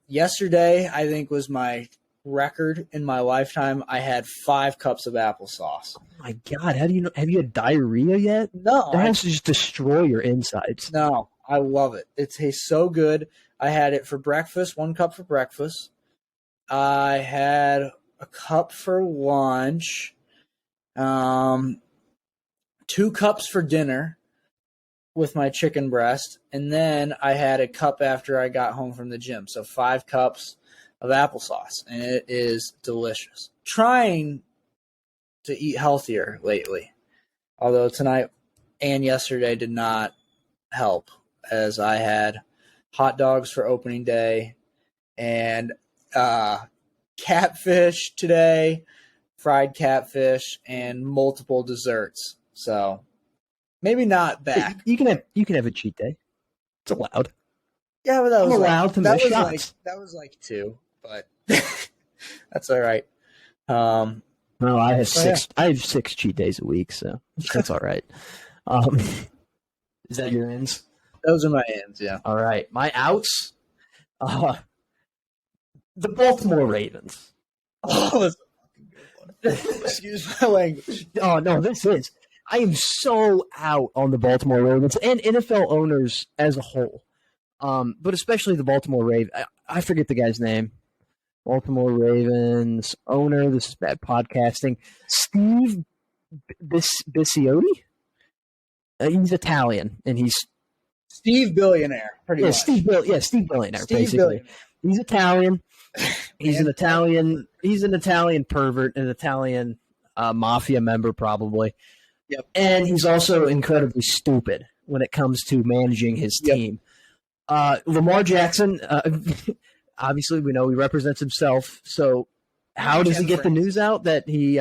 Yesterday, I think, was my record in my lifetime. I had 5 cups of applesauce. Oh my God, have you had diarrhea yet? No. That has to just destroy your insides. No, I love it. It tastes so good. I had it for breakfast, 1 cup for breakfast. I had a cup for lunch, 2 cups for dinner with my chicken breast, and then I had a cup after I got home from the gym. So 5 cups of applesauce, and it is delicious. Trying to eat healthier lately, although tonight and yesterday did not help, as I had hot dogs for opening day and catfish today, fried catfish, and multiple desserts. So maybe not back. You can have a cheat day. It's allowed. Yeah, but that was allowed to miss shots. That was like 2, but that's all right. No, I have 6. I have 6 cheat days a week, so that's all right. Is that your ends? Those are my ends, yeah. All right. My outs, the Baltimore Ravens. Oh, that's a fucking good one. Excuse my language. Oh, no, I am so out on the Baltimore Ravens and NFL owners as a whole, but especially the Baltimore Ravens. I forget the guy's name. Baltimore Ravens owner. This is bad podcasting. Steve Bisciotti? He's Italian, and he's Steve Billionaire, pretty much. Steve Billionaire, basically. Billionaire. He's Italian. He's an Italian. He's an Italian pervert, an Italian mafia member, probably. Yep. And he's also incredibly stupid when it comes to managing his team. Lamar Jackson, obviously, we know he represents himself. So, how does he get the news out that he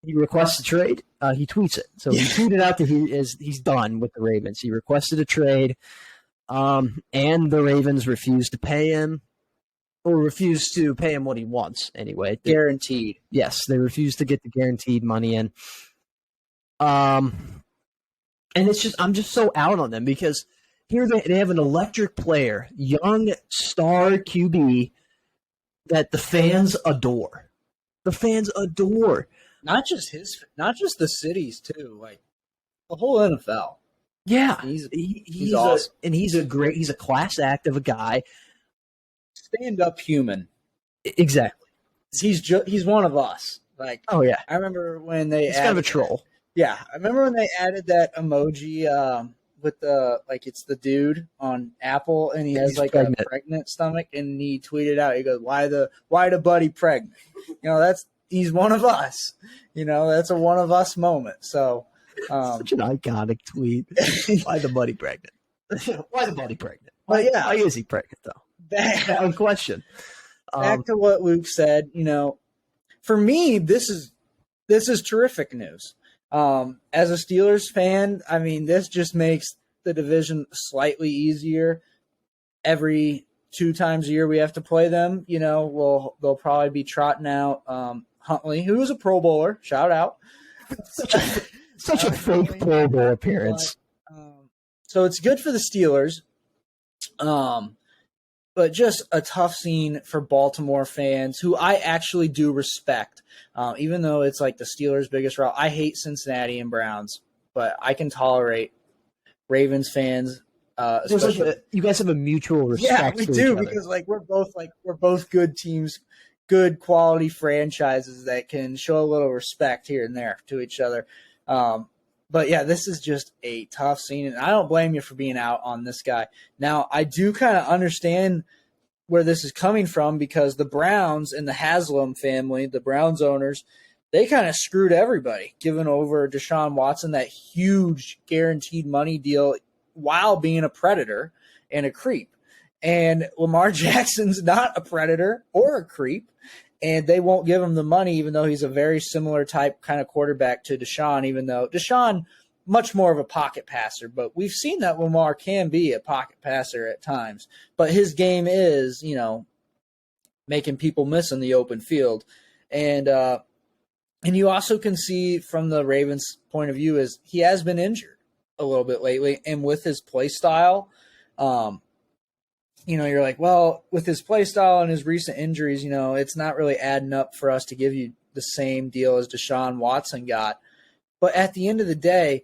requests a trade? He tweets it. So he tweeted out that he's done with the Ravens. He requested a trade, and the Ravens refused to pay him. or refuse to pay him what he wants anyway. Guaranteed. Yes, they refuse to get the guaranteed money in. And I'm just so out on them because here they have an electric player, young star QB that the fans adore. The fans adore. Not just the cities too, like the whole NFL. Yeah, he's awesome. He's a class act of a guy. Stand up human. Exactly. He's one of us. Like, oh yeah, I remember when he's kind of a troll. Yeah, I remember when they added that emoji with it's the dude on Apple and he has like pregnant. A pregnant stomach and he tweeted out, he goes, why the buddy pregnant? He's one of us. That's a one of us moment. So such an iconic tweet. Why the buddy pregnant? Why the buddy pregnant? Why is he pregnant though? One question. Back to what Luke said, for me, this is terrific news. As a Steelers fan, I mean, this just makes the division slightly easier. Every 2 times a year we have to play them, they'll probably be trotting out Huntley, who was a Pro Bowler. Shout out. Such a fake Pro Bowl appearance. So it's good for the Steelers. But just a tough scene for Baltimore fans who I actually do respect. Even though it's like the Steelers' biggest rival. I hate Cincinnati and Browns, but I can tolerate Ravens fans. You guys have a mutual respect. Yeah, we do because we're both good teams, good quality franchises that can show a little respect here and there to each other. But yeah, this is just a tough scene, and I don't blame you for being out on this guy. Now, I do kind of understand where this is coming from because the Browns and the Haslam family, the Browns owners, they kind of screwed everybody, giving over Deshaun Watson that huge guaranteed money deal while being a predator and a creep. And Lamar Jackson's not a predator or a creep. And they won't give him the money, even though he's a very similar type kind of quarterback to Deshaun, even though Deshaun, much more of a pocket passer. But we've seen that Lamar can be a pocket passer at times. But his game is, making people miss in the open field. And you also can see from the Ravens' point of view is he has been injured a little bit lately. And with his play style, you're like, well, with his play style and his recent injuries, it's not really adding up for us to give you the same deal as Deshaun Watson got. But at the end of the day,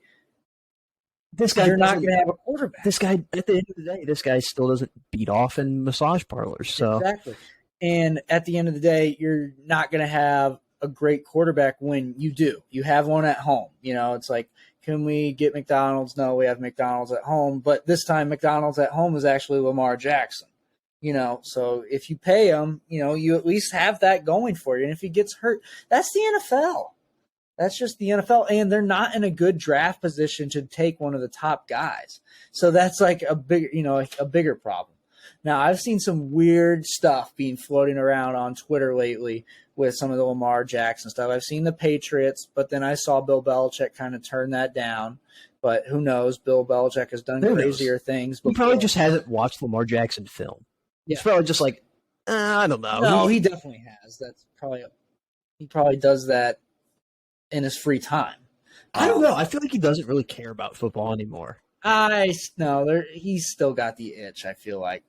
you're not going to have a quarterback. This guy, at the end of the day, this guy still doesn't beat off in massage parlors. So exactly. And at the end of the day, you're not going to have a great quarterback when you do. You have one at home. It's like, can we get McDonald's? No, we have McDonald's at home. But this time McDonald's at home is actually Lamar Jackson. So if you pay him, you at least have that going for you. And if he gets hurt, that's the NFL. That's just the NFL. And they're not in a good draft position to take one of the top guys. So that's like a bigger problem. Now, I've seen some weird stuff being floating around on Twitter lately with some of the Lamar Jackson stuff. I've seen the Patriots, but then I saw Bill Belichick kind of turn that down. But who knows? Bill Belichick has done crazier things before. He probably just hasn't watched Lamar Jackson film. Yeah. He's probably just like, I don't know. No, he definitely has. He probably does that in his free time. I don't know. I feel like he doesn't really care about football anymore. He's still got the itch, I feel like.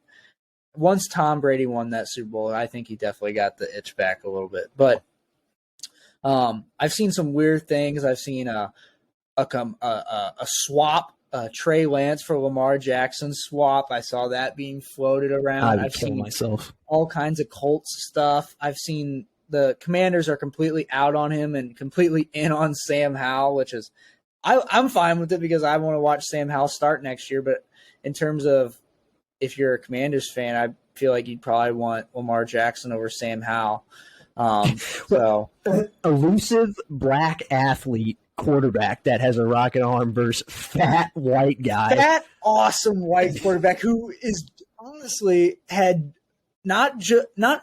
Once Tom Brady won that Super Bowl, I think he definitely got the itch back a little bit. But I've seen some weird things. I've seen a swap, Trey Lance for Lamar Jackson swap. I saw that being floated around. I've seen myself all kinds of Colts stuff. I've seen the Commanders are completely out on him and completely in on Sam Howell, which is I'm fine with it because I want to watch Sam Howell start next year. But in terms of if you're a Commanders fan, I feel like you'd probably want Lamar Jackson over Sam Howell. Elusive black athlete quarterback that has a rocket arm versus fat white guy. Fat, awesome white quarterback who is honestly had not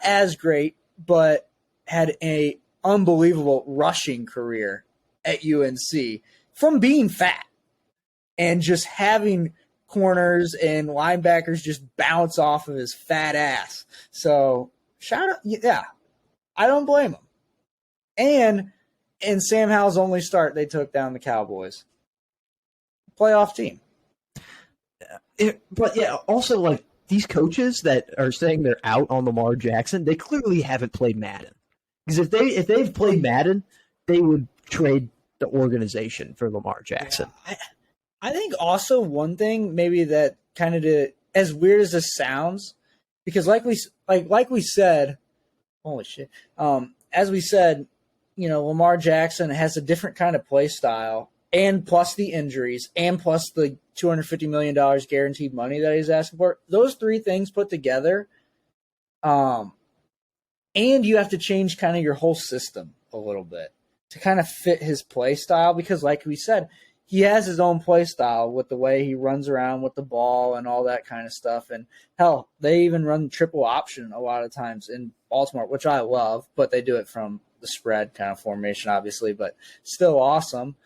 as great, but had a unbelievable rushing career at UNC from being fat and just having corners and linebackers just bounce off of his fat ass. So shout out, yeah, I don't blame him. And in Sam Howell's only start, they took down the Cowboys. Playoff team. But yeah, also like these coaches that are saying they're out on Lamar Jackson, they clearly haven't played Madden. Because if they've played Madden, they would trade the organization for Lamar Jackson. Yeah, I think also one thing maybe that kind of did, as weird as this sounds, because like we said, holy shit, as we said, Lamar Jackson has a different kind of play style, and plus the injuries, and plus the $250 million guaranteed money that he's asking for. Those three things put together, and you have to change kind of your whole system a little bit to kind of fit his play style, because like we said, he has his own play style with the way he runs around with the ball and all that kind of stuff. And hell, they even run triple option a lot of times in Baltimore, which I love, but they do it from the spread kind of formation, obviously, but still awesome.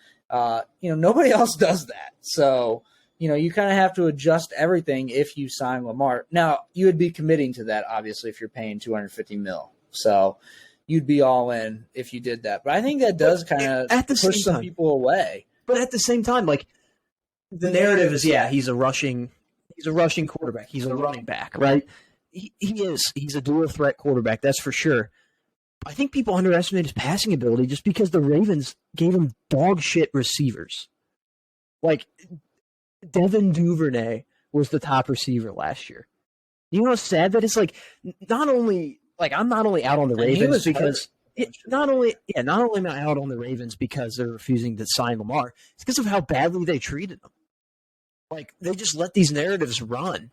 Nobody else does that. So, you kind of have to adjust everything if you sign Lamar. Now, you would be committing to that, obviously, if you're paying $250 million. So you'd be all in if you did that. But I think that does kind of push some people away. But at the same time, like the narrative is, he's a rushing quarterback. He's a running back, right? He is. He's a dual threat quarterback, that's for sure. I think people underestimate his passing ability just because the Ravens gave him dog shit receivers. Like Devin Duvernay was the top receiver last year. You know what's sad? That it's like not only I'm not only out on the Ravens because not only am I out on the Ravens because they're refusing to sign Lamar, it's because of how badly they treated him. Like they just let these narratives run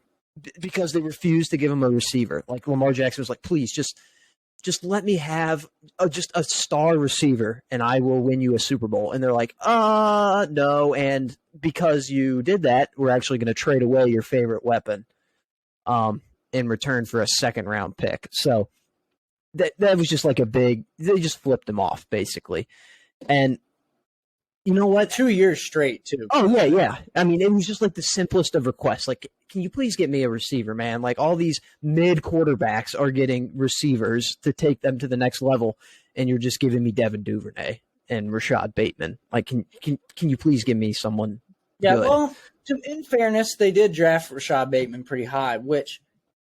because they refused to give him a receiver. Like Lamar Jackson was like, please just let me have just a star receiver and I will win you a Super Bowl. And they're like, no. And because you did that, we're actually going to trade away your favorite weapon in return for a second-round pick. So that was just like they just flipped him off, basically. And you know what? 2 years straight, too. Oh, yeah. I mean, it was just like the simplest of requests. Like, can you please get me a receiver, man? Like, all these mid-quarterbacks are getting receivers to take them to the next level, and you're just giving me Devin Duvernay and Rashad Bateman. Like, can you please give me someone good? Well, in fairness, they did draft Rashad Bateman pretty high, which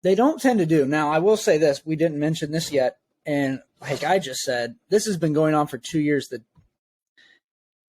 they don't tend to do. Now, I will say this. We didn't mention this yet, and like I just said, this has been going on for 2 years. The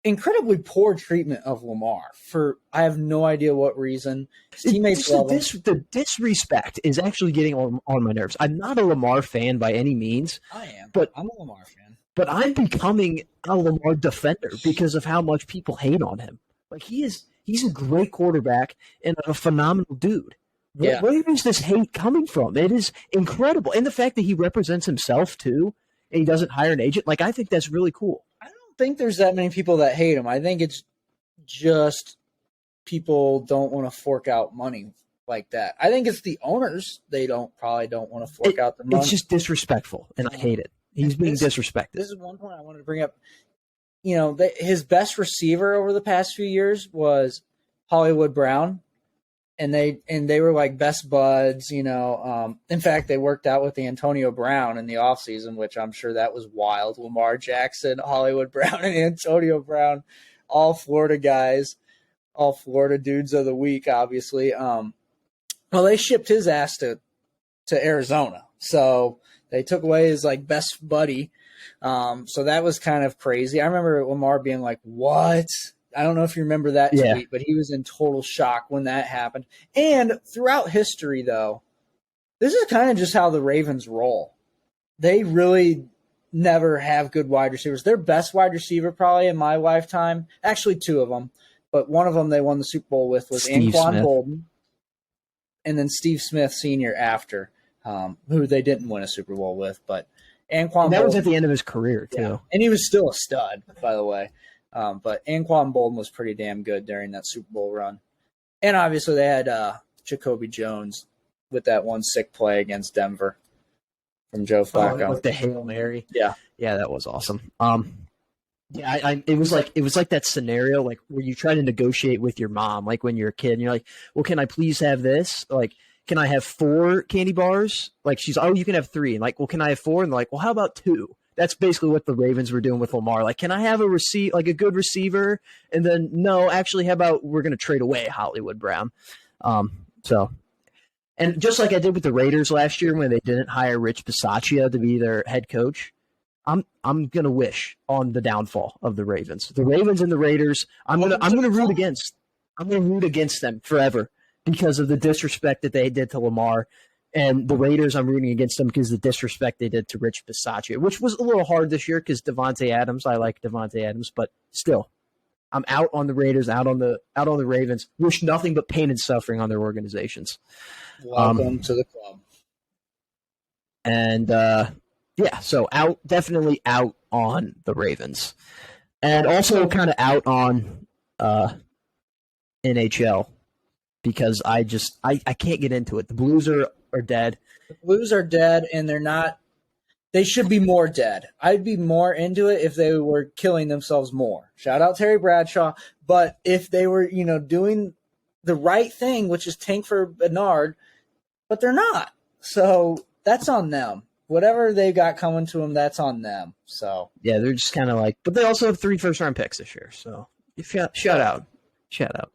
incredibly poor treatment of Lamar for I have no idea what reason. His teammates love him. The disrespect is actually getting on my nerves. I'm not a Lamar fan by any means. I am, but I'm a Lamar fan. But I'm becoming a Lamar defender because of how much people hate on him. Like he's a great quarterback and a phenomenal dude. Yeah. Where is this hate coming from? It is incredible. And the fact that he represents himself too and he doesn't hire an agent, like I think that's really cool. I don't think there's that many people that hate him. I think it's just people don't want to fork out money like that. I think it's the owners. They probably don't want to fork out the money. It's just disrespectful, and I hate it. He's being disrespected. This is one point I wanted to bring up. His best receiver over the past few years was Hollywood Brown, and they were like best buds. In fact, they worked out with the Antonio Brown in the offseason, which I'm sure that was wild. Lamar Jackson, Hollywood Brown, and Antonio Brown, all Florida guys, all Florida dudes of the week, obviously. Well, they shipped his ass to Arizona, so they took away his like best buddy. So that was kind of crazy. I remember Lamar being like, "What?" I don't know if you remember that tweet, but he was in total shock when that happened. And throughout history, though, this is kind of just how the Ravens roll. They really never have good wide receivers. Their best wide receiver probably in my lifetime, actually two of them, but one of them they won the Super Bowl with was Anquan Bolden, and then Steve Smith Sr. after, who they didn't win a Super Bowl with, but Anquan Bolden. That was at the end of his career, too. Yeah. And he was still a stud, by the way. But Anquan Bolden was pretty damn good during that Super Bowl run. And obviously they had Jacoby Jones with that one sick play against Denver from Joe Flacco. With the Hail Mary. Yeah. Yeah, that was awesome. It was like that scenario like where you try to negotiate with your mom, like when you're a kid and you're like, well, can I please have this? Like, can I have 4 candy bars? Like she's, oh, you can have 3. And like, well, can I have 4? And they're like, well, how about 2? That's basically what the Ravens were doing with Lamar. Like, can I have like a good receiver? And then no, actually, how about we're going to trade away Hollywood Brown? So, and just like I did with the Raiders last year when they didn't hire Rich Bisaccia to be their head coach, I'm gonna wish on the downfall of the Ravens. The Ravens and the Raiders, I'm gonna root against. I'm gonna root against them forever because of the disrespect that they did to Lamar. And the Raiders, I'm rooting against them because of the disrespect they did to Rich Bisaccia, which was a little hard this year because Devontae Adams. I like Devontae Adams, but still, I'm out on the Raiders, out on the Ravens. Wish nothing but pain and suffering on their organizations. Welcome to the club. And yeah, so definitely out on the Ravens, and also kind of out on NHL because I can't get into it. The Blues are dead. The Blues are dead, and they're not. They should be more dead. I'd be more into it if they were killing themselves more. Shout out Terry Bradshaw. But if they were, doing the right thing, which is tank for Bernard, but they're not. So that's on them. Whatever they got coming to them, that's on them. So yeah, they're just kind of like, but they also have 3 first-round picks this year. So shout out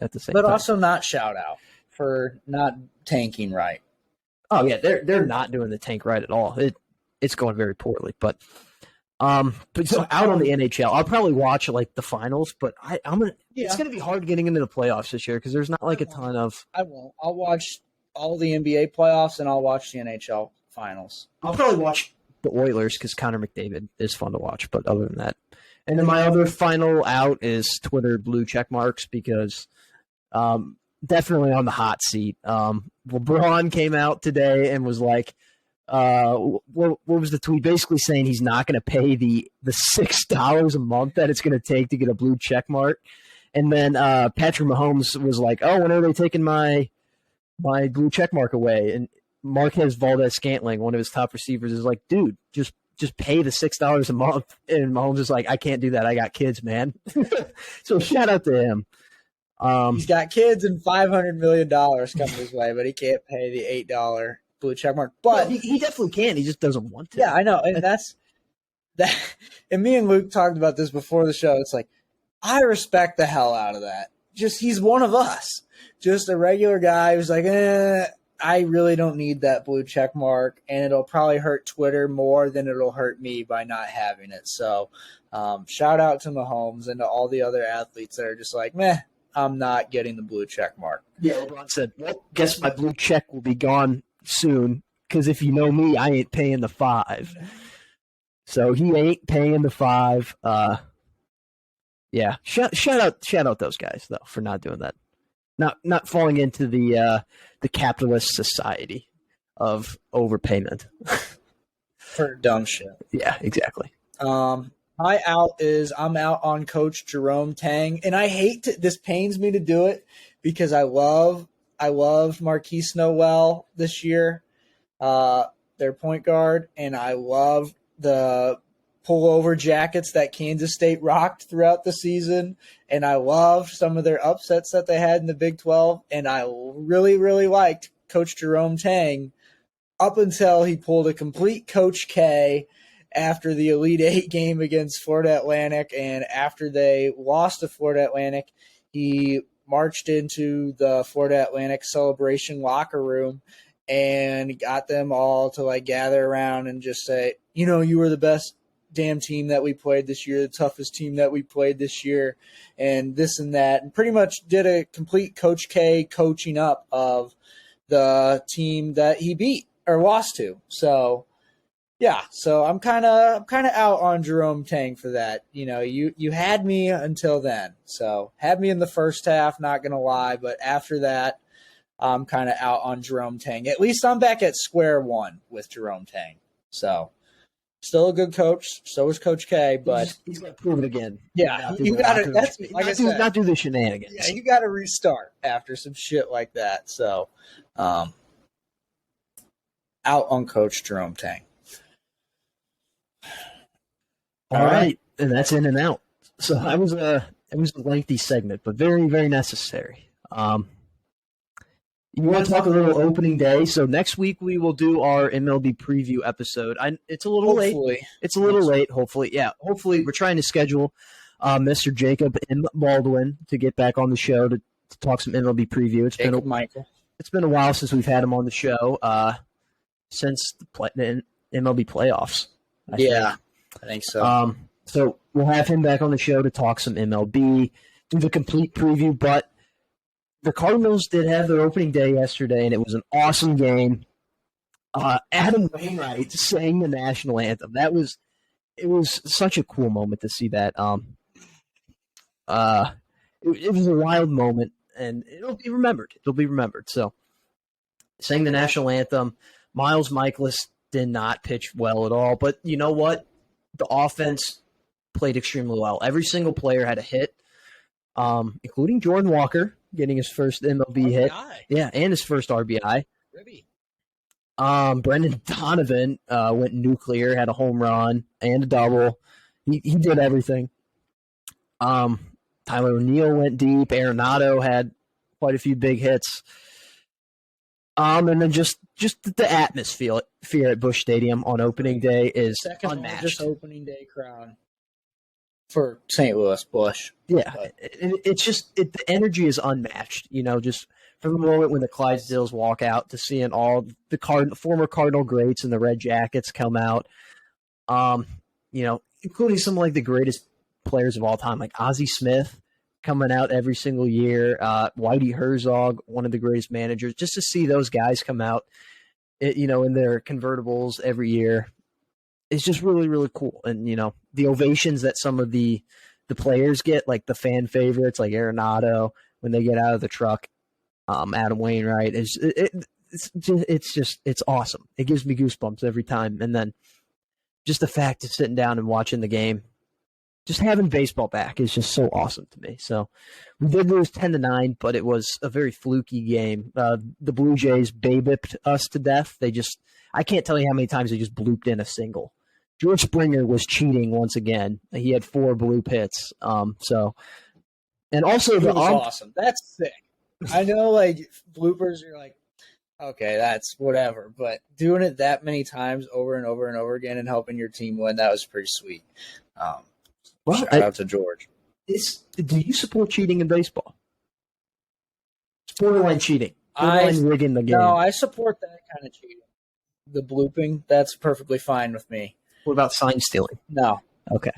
at the same time. But also not shout out for not tanking right. Oh yeah, they're not doing the tank right at all. It's going very poorly, but so out on the NHL, I'll probably watch like the finals, but it's gonna be hard getting into the playoffs this year because there's not like a ton of. I won't. I'll watch all the NBA playoffs and I'll watch the NHL finals. I'll probably watch the Oilers because Connor McDavid is fun to watch, but other than that, and then my other final out is Twitter blue check marks because definitely on the hot seat. LeBron came out today and was like. What was the tweet? Basically saying he's not going to pay the $6 a month that it's going to take to get a blue check mark. And then Patrick Mahomes was like, "Oh, when are they taking my blue check mark away?" And Marquez Valdez-Scantling, one of his top receivers, is like, "Dude, just pay the $6 a month." And Mahomes is like, "I can't do that. I got kids, man." So shout out to him. He's got kids and $500 million coming his way, but he can't pay the $8 blue check mark. But he definitely can. He just doesn't want to. Yeah, I know. And that's that. And me and Luke talked about this before the show. It's like, I respect the hell out of that. Just, he's one of us. Just a regular guy who's like, I really don't need that blue check mark. And it'll probably hurt Twitter more than it'll hurt me by not having it. So shout out to Mahomes and to all the other athletes that are just like, meh, I'm not getting the blue check mark. Yeah, LeBron said, well, guess my blue check will be gone soon, because if you know me, I ain't paying the $5. So he ain't paying the $5. Yeah, shout out those guys though for not doing that, not falling into the capitalist society of overpayment for dumb shit. Yeah, exactly. My out is I'm out on Coach Jerome Tang, and I hate to, this pains me to do it because I love Marquise Noel this year, their point guard, and I love the pullover jackets that Kansas State rocked throughout the season, and I love some of their upsets that they had in the Big 12, and I really, really liked Coach Jerome Tang up until he pulled a complete Coach K after the Elite Eight game against Florida Atlantic, and after they lost to Florida Atlantic, he marched into the Florida Atlantic celebration locker room and got them all to like gather around and just say, you were the best damn team that we played this year, the toughest team that we played this year, and this and that, and pretty much did a complete Coach K coaching up of the team that he beat or lost to. So yeah, so I'm kind of out on Jerome Tang for that. You had me until then. So had me in the first half, not going to lie, but after that, I'm kind of out on Jerome Tang. At least I'm back at square one with Jerome Tang. So still a good coach. So is Coach K, but he's going to prove it again. Yeah, you got to. That's like I said, not do the shenanigans. Yeah, you got to restart after some shit like that. So, out on Coach Jerome Tang. All right, and that's in and out. So it was a lengthy segment, but very, very necessary. You want to talk a little opening day? So next week we will do our MLB preview episode. It's a little late. It's a little late. Hopefully, yeah. Hopefully, we're trying to schedule Mr. Jacob M. Baldwin to get back on the show to talk some MLB preview. It's been a while since we've had him on the show. Since the MLB playoffs. I think so. So we'll have him back on the show to talk some MLB, do the complete preview. But the Cardinals did have their opening day yesterday, and it was an awesome game. Adam Wainwright sang the national anthem. It was such a cool moment to see that. It was a wild moment, and it'll be remembered. So, sang the national anthem. Miles Michaelis did not pitch well at all, but you know what? The offense played extremely well. Every single player had a hit, including Jordan Walker getting his first MLB hit. Yeah, and his first RBI. Brendan Donovan went nuclear, had a home run and a double. He did everything. Tyler O'Neill went deep. Arenado had quite a few big hits. And then just the atmosphere at Busch Stadium on opening day is unmatched. Just opening day crowd for St. Louis Busch. Yeah, the energy is unmatched. You know, just from the moment when the Clydesdales walk out to seeing all the former Cardinal greats and the Red Jackets come out. You know, including some like the greatest players of all time, like Ozzie Smith coming out every single year. Whitey Herzog, one of the greatest managers, just to see those guys come out, in their convertibles every year, it's just really, really cool. And, the ovations that some of the players get, like the fan favorites, like Arenado, when they get out of the truck, Adam Wainwright, it's awesome. It gives me goosebumps every time. And then just the fact of sitting down and watching the game, just having baseball back is just so awesome to me. So we did lose 10-9, but it was a very fluky game. The Blue Jays babipped us to death. I can't tell you how many times they just blooped in a single. George Springer was cheating once again. He had 4 bloop hits. And also it was awesome. That's sick. I know, like, bloopers are like, okay, that's whatever. But doing it that many times over and over and over again and helping your team win, that was pretty sweet. Shout out to George. Do you support cheating in baseball? It's borderline cheating. Borderline rigging the game. No, I support that kind of cheating. The blooping, that's perfectly fine with me. What about sign stealing? No. Okay,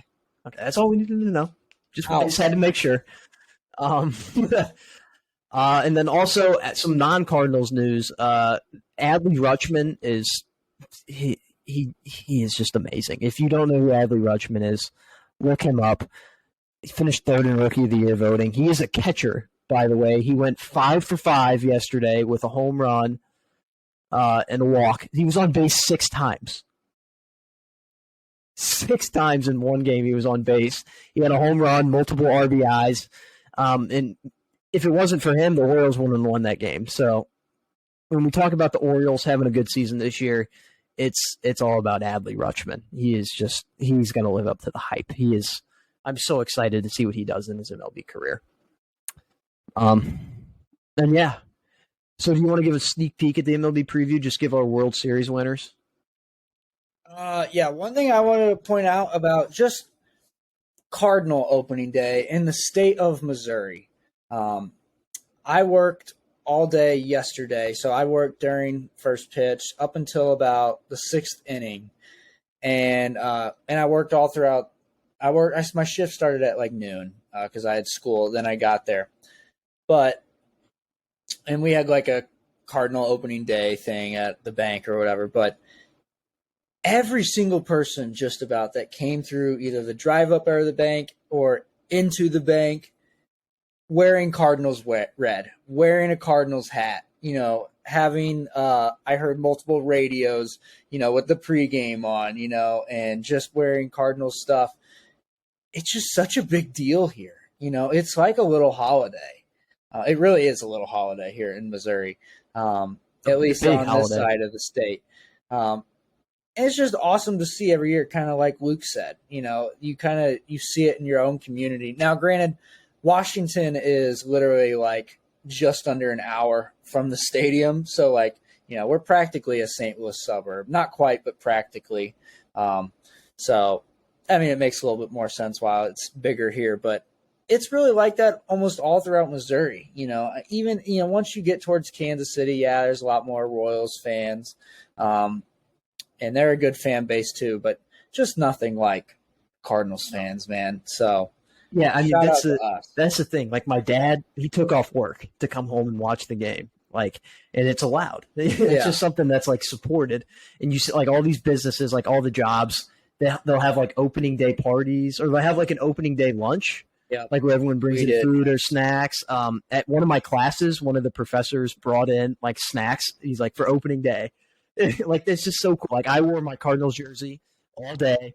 that's all we needed to know. Just had to make sure. And then also some non-Cardinals news. Adley Rutschman is he is just amazing. If you don't know who Adley Rutschman is, look him up. He finished 3rd in Rookie of the Year voting. He is a catcher, by the way. He went 5 for 5 yesterday with a home run and a walk. He was on base 6 times. 6 times in one game he was on base. He had a home run, multiple RBIs. And if it wasn't for him, the Orioles wouldn't have won that game. So when we talk about the Orioles having a good season this year, it's all about Adley Rutschman. He's going to live up to the hype. I'm so excited to see what he does in his MLB career. And yeah. So do you want to give a sneak peek at the MLB preview? Just give our World Series winners. Yeah, one thing I wanted to point out about just Cardinal opening day in the state of Missouri. I worked all day yesterday, so I worked during first pitch up until about the 6th inning, and I worked all throughout. My shift started at like noon because I had school. Then I got there, and we had like a Cardinal opening day thing at the bank or whatever. But every single person just about that came through either the drive up out of the bank or into the bank wearing Cardinals red, wearing a Cardinals hat, having I heard multiple radios, with the pregame on, and just wearing Cardinals stuff. It's just such a big deal here. It's like a little holiday. It really is a little holiday here in Missouri, at least on this side of the state. And it's just awesome to see every year, kind of like Luke said. You see it in your own community. Now, granted, Washington is literally like just under an hour from the stadium. So, like, we're practically a St. Louis suburb. Not quite, but practically. So, I mean, it makes a little bit more sense while it's bigger here, but it's really like that almost all throughout Missouri. Even, once you get towards Kansas City, yeah, there's a lot more Royals fans. And they're a good fan base too, but just nothing like Cardinals fans, man. So, yeah, I mean, shout that's out to us. that's the thing. Like, my dad, he took off work to come home and watch the game. Like, and it's allowed. It's Yeah. just something that's like supported. And you see, like, all these businesses, like all the jobs, they'll have like opening day parties, or they'll have like an opening day lunch. Yeah. Like, where everyone brings in food or snacks. At one of my classes, one of the professors brought in like snacks. He's like, for opening day. Like, that's just so cool. Like, I wore my Cardinals jersey all day.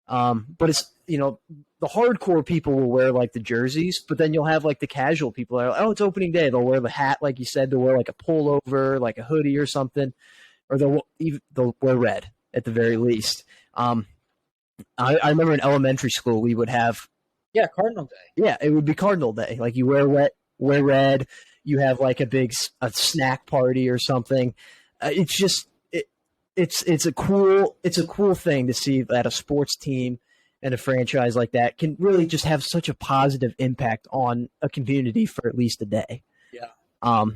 But it's, the hardcore people will wear like the jerseys, but then you'll have like the casual people that are like, oh, it's opening day. They'll wear the hat, like you said. They'll wear like a pullover, like a hoodie or something, or they'll wear red at the very least. I remember in elementary school we would have, Cardinal Day. yeah, it would be Cardinal Day. Like, you wear red. You have like a snack party or something. It's just it's a cool thing to see that a sports team and a franchise like that can really just have such a positive impact on a community for at least a day. Yeah.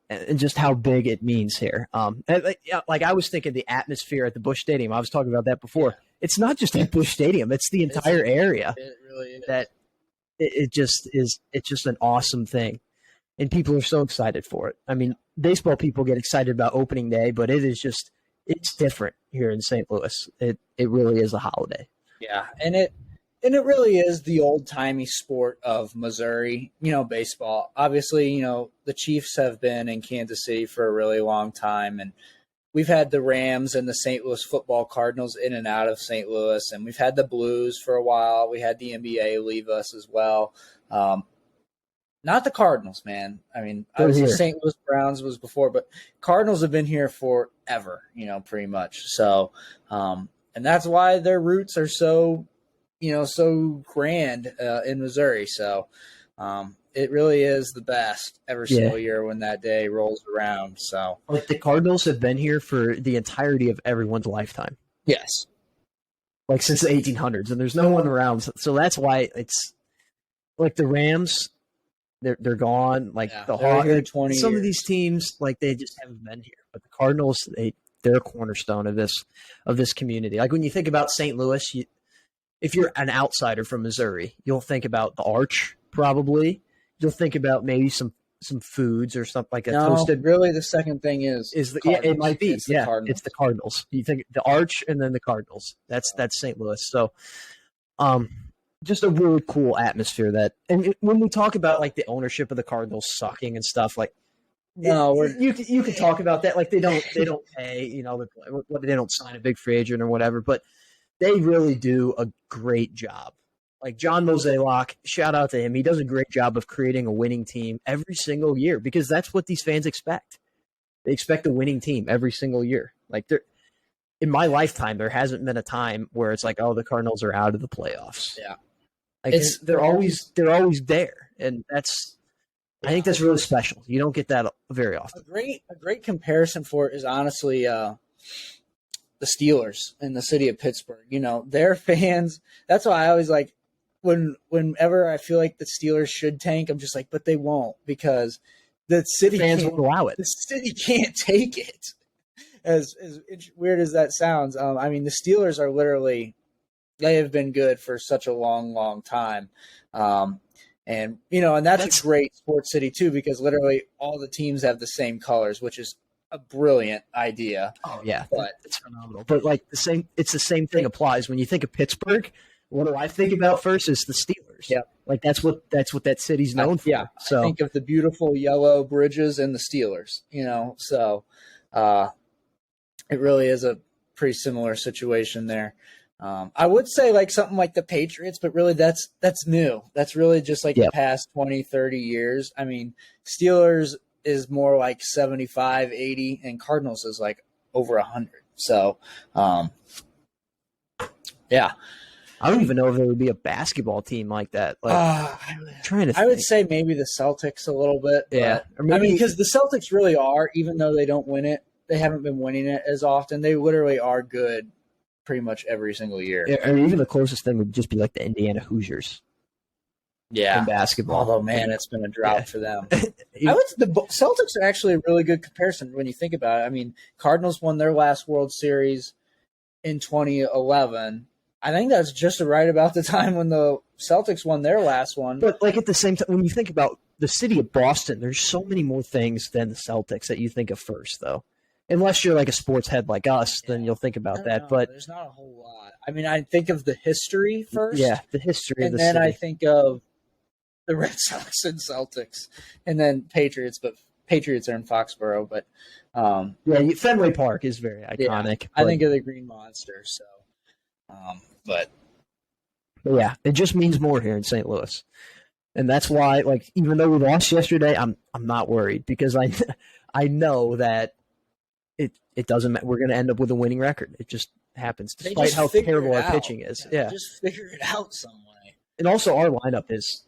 And just how big it means here. Like I was thinking the atmosphere at the Busch Stadium. I was talking about that before. Yeah. It's not just at Busch Stadium; it's the entire area. It really is. That it just is. It's just an awesome thing, and people are so excited for it. I mean, baseball people get excited about opening day, but it's different here in St. Louis. It really is a holiday. Yeah, and it really is the old-timey sport of Missouri, baseball. Obviously, the Chiefs have been in Kansas City for a really long time, and we've had the Rams and the St. Louis Football Cardinals in and out of St. Louis, and we've had the Blues for a while. We had the NBA leave us as well. Not the Cardinals, man. I mean, obviously St. Louis Browns was before, but Cardinals have been here forever, pretty much. So, and that's why their roots are so grand in Missouri. So it really is the best every single year when that day rolls around. So, like, the Cardinals have been here for the entirety of everyone's lifetime. Yes. Like, since the 1800s, and there's no one around. So that's why it's like the Rams, they're gone. Like, the Hawks, some of these teams, like, they just haven't been here. But the Cardinals, they're a cornerstone of this community. Like, when you think about St. Louis, if you're an outsider from Missouri, you'll think about the Arch, probably. You'll think about maybe some foods or something like toasted. Really, the second thing is it might be. It's the Cardinals. You think the Arch and then the Cardinals. That's St. Louis. So, just a really cool atmosphere and when we talk about like the ownership of the Cardinals sucking and stuff, like, you can talk about that. Like, they don't pay, they don't sign a big free agent or whatever, but they really do a great job. Like, John Mozeliak, shout out to him. He does a great job of creating a winning team every single year, because that's what these fans expect. They expect a winning team every single year. Like, in my lifetime, there hasn't been a time where it's like, oh, the Cardinals are out of the playoffs. Yeah. Like, they're always there. And I think that's really special. You don't get that very often. A great comparison for it is honestly the Steelers in the city of Pittsburgh. Their fans. That's why I always like whenever I feel like the Steelers should tank, I'm just like, but they won't, because the city fans won't allow it. The city can't take it. As weird as that sounds, I mean, the Steelers are literally, they have been good for such a long, long time. And that's a great sports city too, because literally all the teams have the same colors, which is a brilliant idea. Oh yeah, but it's phenomenal. But like it's the same thing applies when you think of Pittsburgh. What do I think about first is the Steelers. Yeah, like that's what that city's known for. Yeah, so I think of the beautiful yellow bridges and the Steelers. So it really is a pretty similar situation there. I would say like something like the Patriots, but really that's new. That's really just like the past 20, 30 years. I mean, Steelers is more like 75, 80, and Cardinals is like over 100. So, yeah. I don't even know if there would be a basketball team like that. Like, trying to I would think. say maybe the Celtics a little bit. Yeah. But, Or maybe because the Celtics really are, even though they don't win it, they haven't been winning it as often. They literally are good pretty much every single year. or even the closest thing would just be like the Indiana Hoosiers in basketball. Although, man, it's been a drought for them. Yeah. The Celtics are actually a really good comparison when you think about it. I mean, Cardinals won their last World Series in 2011. I think that's just right about the time when the Celtics won their last one. But like at the same time, when you think about the city of Boston, there's so many more things than the Celtics that you think of first, though. Unless you're like a sports head like us, then you'll think about that. But there's not a whole lot. I mean, I think of the history first. Yeah, the history of and the then city. I think of the Red Sox and Celtics, and then Patriots. But Patriots are in Foxborough. But yeah, Fenway Park is very iconic. Yeah, I think of the Green Monster. So, but yeah, it just means more here in St. Louis, and that's why, like, even though we lost yesterday, I'm not worried because I know that it doesn't matter. We're going to end up with a winning record. It just happens, despite how terrible our pitching is. Yeah, just figure it out some way. And also, our lineup is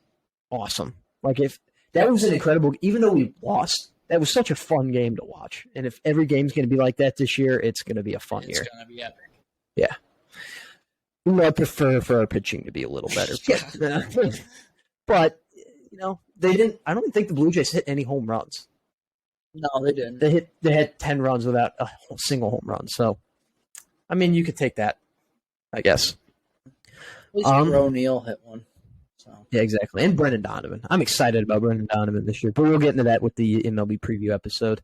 awesome. Like, if that was an incredible, even though we lost, that was such a fun game to watch. And if every game's going to be like that this year, it's going to be a fun year. It's going to be epic. Yeah. I prefer for our pitching to be a little better. But, but they didn't. I don't think the Blue Jays hit any home runs. No, they didn't. They had 10 runs without a single home run. So, I mean, you could take that, I guess. At least O'Neill hit one. So. Yeah, exactly. And Brendan Donovan. I'm excited about Brendan Donovan this year, but we'll get into that with the MLB preview episode.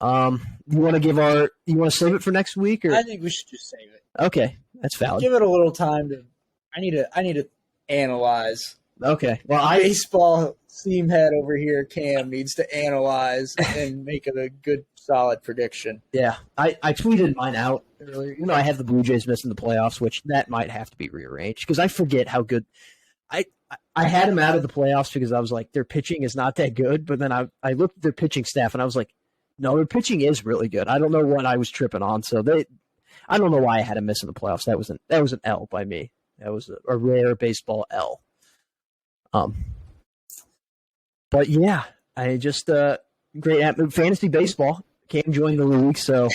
You want to save it for next week, or I think we should just save it. Okay, that's valid. Give it a little time to. I need to analyze. Okay. Well, baseball seam head over here, Cam, needs to analyze and make it a good, solid prediction. Yeah, I tweeted mine out earlier. I have the Blue Jays missing the playoffs, which that might have to be rearranged because I forget how good. I had them out of the playoffs because I was like, their pitching is not that good. But then I looked at their pitching staff and I was like, no, their pitching is really good. I don't know what I was tripping on. So I don't know why I had them missing the playoffs. That was an L by me. That was a rare baseball L. But yeah, I just great fantasy baseball. Cam joined the league, so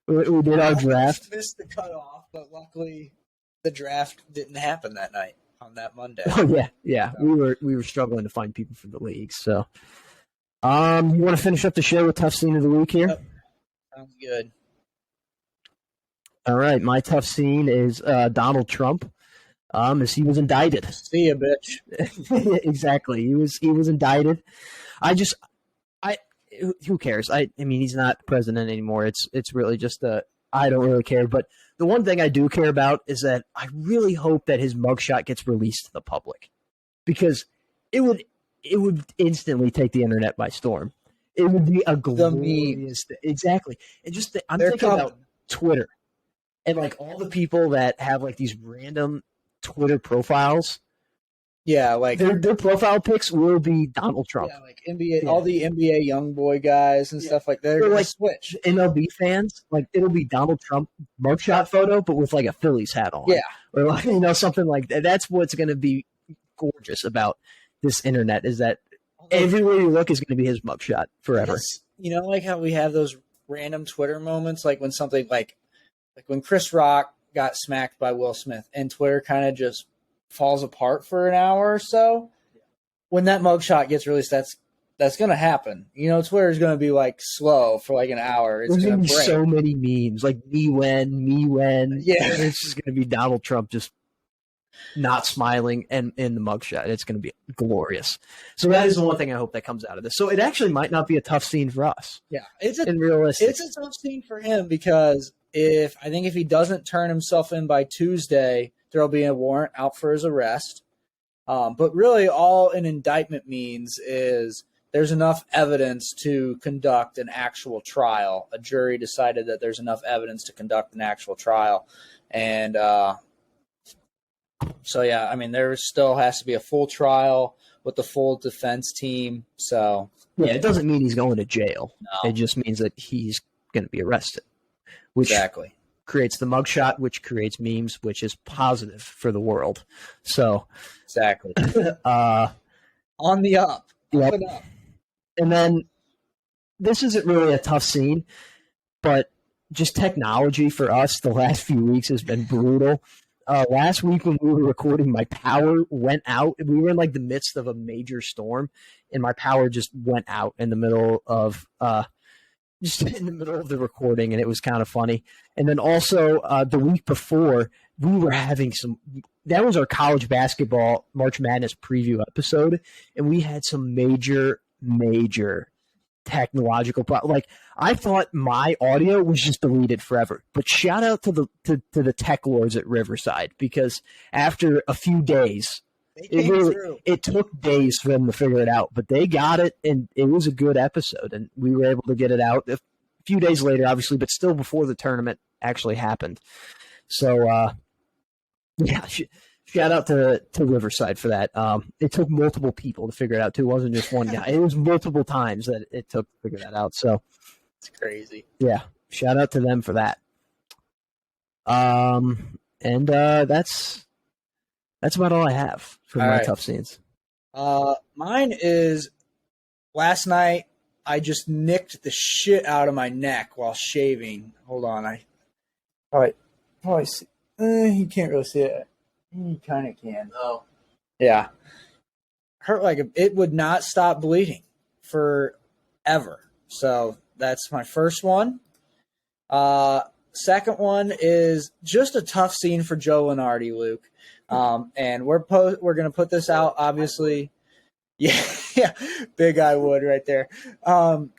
we did our draft. Missed the cutoff, but luckily the draft didn't happen that night on that Monday. Oh yeah. So. We were struggling to find people for the league. So, you want to finish up the show with tough scene of the week here? Yep. Sounds good. All right, my tough scene is Donald Trump. As he was indicted. See ya, bitch. Exactly. He was indicted. Who cares? I mean, he's not president anymore. It's really just I don't really care. But the one thing I do care about is that I really hope that his mugshot gets released to the public, because it would instantly take the internet by storm. It would be a glorious exactly. And just I'm thinking about Twitter and like all the people that have like these random Twitter profiles. Yeah, like their profile pics will be Donald Trump. Yeah, like NBA, all the NBA young boy guys and stuff like that. They're like switch. MLB fans, like it'll be Donald Trump mugshot photo, but with like a Phillies hat on. Yeah, or like something like that. That's what's going to be gorgeous about this internet, is that everywhere you look is going to be his mugshot forever. Like how we have those random Twitter moments, like when something like when Chris Rock got smacked by Will Smith, and Twitter kind of just falls apart for an hour or so. When that mugshot gets released, that's going to happen. Twitter is going to be like slow for like an hour. It's going to be so many memes, like me when. Yeah, it's just going to be Donald Trump just not smiling and in the mugshot. It's going to be glorious. So that is the one thing I hope that comes out of this. So it actually might not be a tough scene for us. Yeah, it's realistic. It's a tough scene for him because if he doesn't turn himself in by Tuesday, there'll be a warrant out for his arrest. But really all an indictment means is there's enough evidence to conduct an actual trial. A jury decided that there's enough evidence to conduct an actual trial. And so, yeah, I mean, there still has to be a full trial with the full defense team. So, yeah, it doesn't mean he's going to jail. No. It just means that he's going to be arrested. Exactly. creates the mugshot, which creates memes, which is positive for the world. So, Exactly. uh, On the up. Yep. Up and up. And then this isn't really a tough scene, but just technology for us the last few weeks has been brutal. Last week when we were recording, my power went out. We were in like the midst of a major storm, and my power just went out in the middle of the recording, and it was kind of funny. And then also the week before, we were having that was our college basketball March Madness preview episode, and we had some major technological problem. Like, I thought my audio was just deleted forever, but shout out to the tech lords at Riverside, because after a few days, it took days for them to figure it out, but they got it, and it was a good episode, and we were able to get it out a few days later, obviously, but still before the tournament actually happened. So, yeah, shout out to Riverside for that. It took multiple people to figure it out, too. It wasn't just one guy. It was multiple times that it took to figure that out. So it's crazy. Yeah, shout out to them for that. And that's about all I have for my tough scenes. Mine is last night I just nicked the shit out of my neck while shaving. Hold on, I probably see. You can't really see it. You kind of can. Oh, yeah. Hurt like it would not stop bleeding forever. So that's my first one. Second one is just a tough scene for Joe Lenardi, Luke. And we're going to put this out, obviously. Yeah, big I would right there.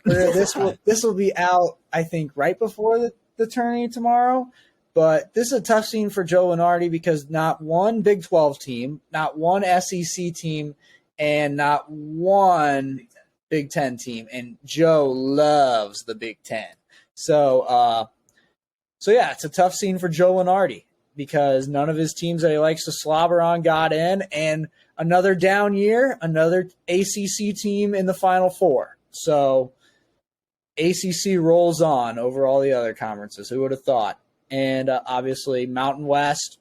This will be out, I think, right before the tourney tomorrow. But this is a tough scene for Joe Lenardi because not one Big 12 team, not one SEC team, and not one Big 10 team. And Joe loves the Big 10. So yeah, it's a tough scene for Joe Lenardi because none of his teams that he likes to slobber on got in. And another down year, another ACC team in the Final Four. So ACC rolls on over all the other conferences. Who would have thought? And obviously Mountain West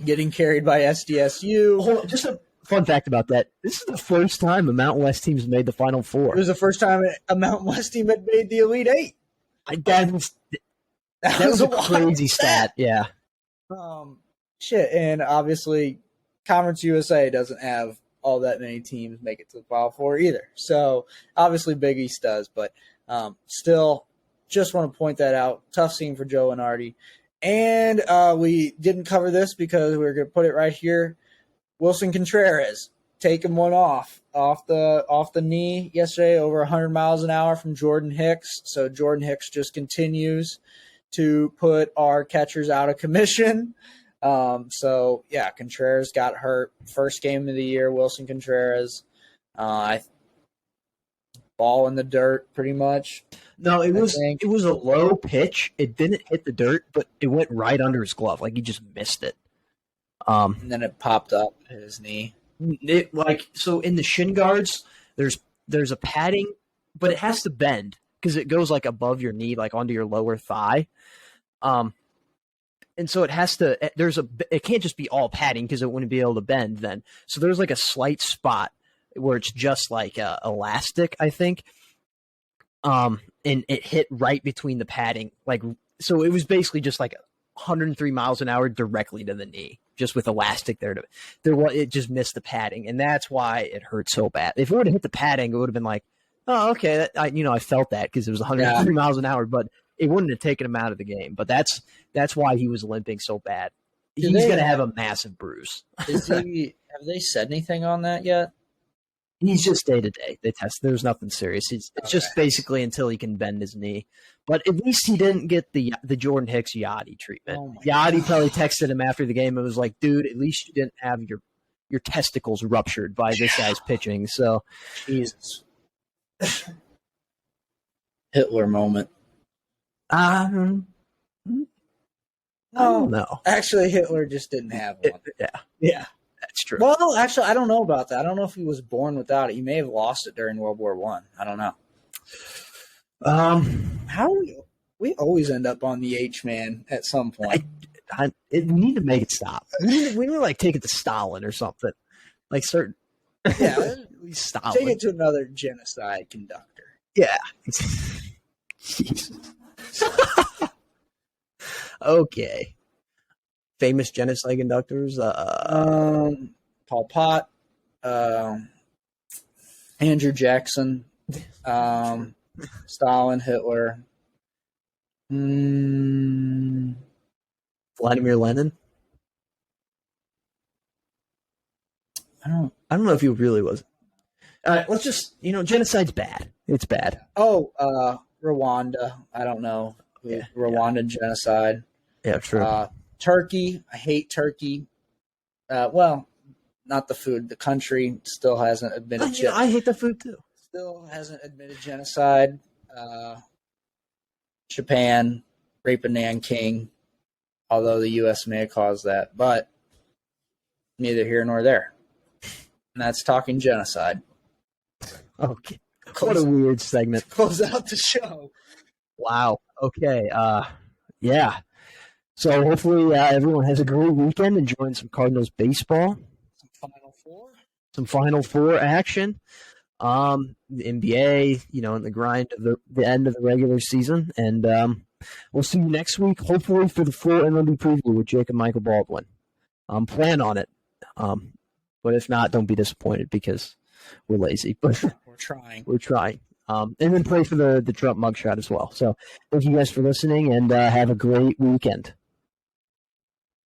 getting carried by SDSU. Just a fun fact about that. This is the first time a Mountain West team's made the Final Four. It was the first time a Mountain West team had made the Elite Eight. That was a crazy stat. Yeah. And obviously Conference USA doesn't have all that many teams make it to the Final Four either. So obviously Big East does, but still just want to point that out. Tough scene for Joe Lenardi. And we didn't cover this because we were going to put it right here. Wilson Contreras taking one off the knee yesterday, over 100 miles an hour from Jordan Hicks. So Jordan Hicks just continues to put our catchers out of commission. So yeah, Contreras got hurt. First game of the year, Wilson Contreras. Ball in the dirt, pretty much. No, it was a low pitch. It didn't hit the dirt, but it went right under his glove. Like, he just missed it. And then it popped up at his knee. So in the shin guards, there's a padding, but it has to bend because it goes like above your knee, like onto your lower thigh. And so it has to. It can't just be all padding because it wouldn't be able to bend then. So there's like a slight spot where it's just like elastic, I think. And it hit right between the padding, so it was basically just like 103 miles an hour directly to the knee, just with elastic there. It just missed the padding, and that's why it hurt so bad. If it would have hit the padding, it would have been like, oh, okay, I felt that because it was 103 miles an hour, but it wouldn't have taken him out of the game. But that's why he was limping so bad. He's going to have a massive bruise. Have they said anything on that yet? He's just day-to-day. They test. There's nothing serious. It's just basically until he can bend his knee. But at least he didn't get the Jordan Hicks Yachty treatment. Yachty probably texted him after the game and was like, dude, at least you didn't have your testicles ruptured by this guy's pitching. So, Jesus. Hitler moment. I don't know. Actually, Hitler just didn't have one. Yeah. That's true. Well, actually, I don't know about that. I don't know if he was born without it. He may have lost it during World War I. I don't know. We always end up on the H man at some point. We need to make it stop. We need to like take it to Stalin or something. Like certain. Yeah, Stalin. take it to another genocide conductor. Yeah. Jesus. Okay. Famous genocide conductors. Pol Pot, Andrew Jackson, Stalin, Hitler. Vladimir Lenin. I don't know if he really was. All right, let's just genocide's bad. It's bad. Oh, Rwanda. I don't know. Yeah, Rwandan genocide. Yeah, true. Turkey. I hate Turkey. Well, not the food. The country still hasn't admitted. I hate the food too. Still hasn't admitted genocide. Japan, rape of Nanking. Although the U.S. may have caused that, but neither here nor there. And that's talking genocide. Okay. What a weird segment. Close out the show. Wow. Okay. Yeah. So hopefully everyone has a great weekend enjoying some Cardinals baseball. Some Final Four action. The NBA, in the grind of the end of the regular season. And we'll see you next week, hopefully for the full MLB preview with Jake and Michael Baldwin. Plan on it. But if not, don't be disappointed because we're lazy. But we're trying. We're trying. And then pray for the Trump mugshot as well. So thank you guys for listening and have a great weekend.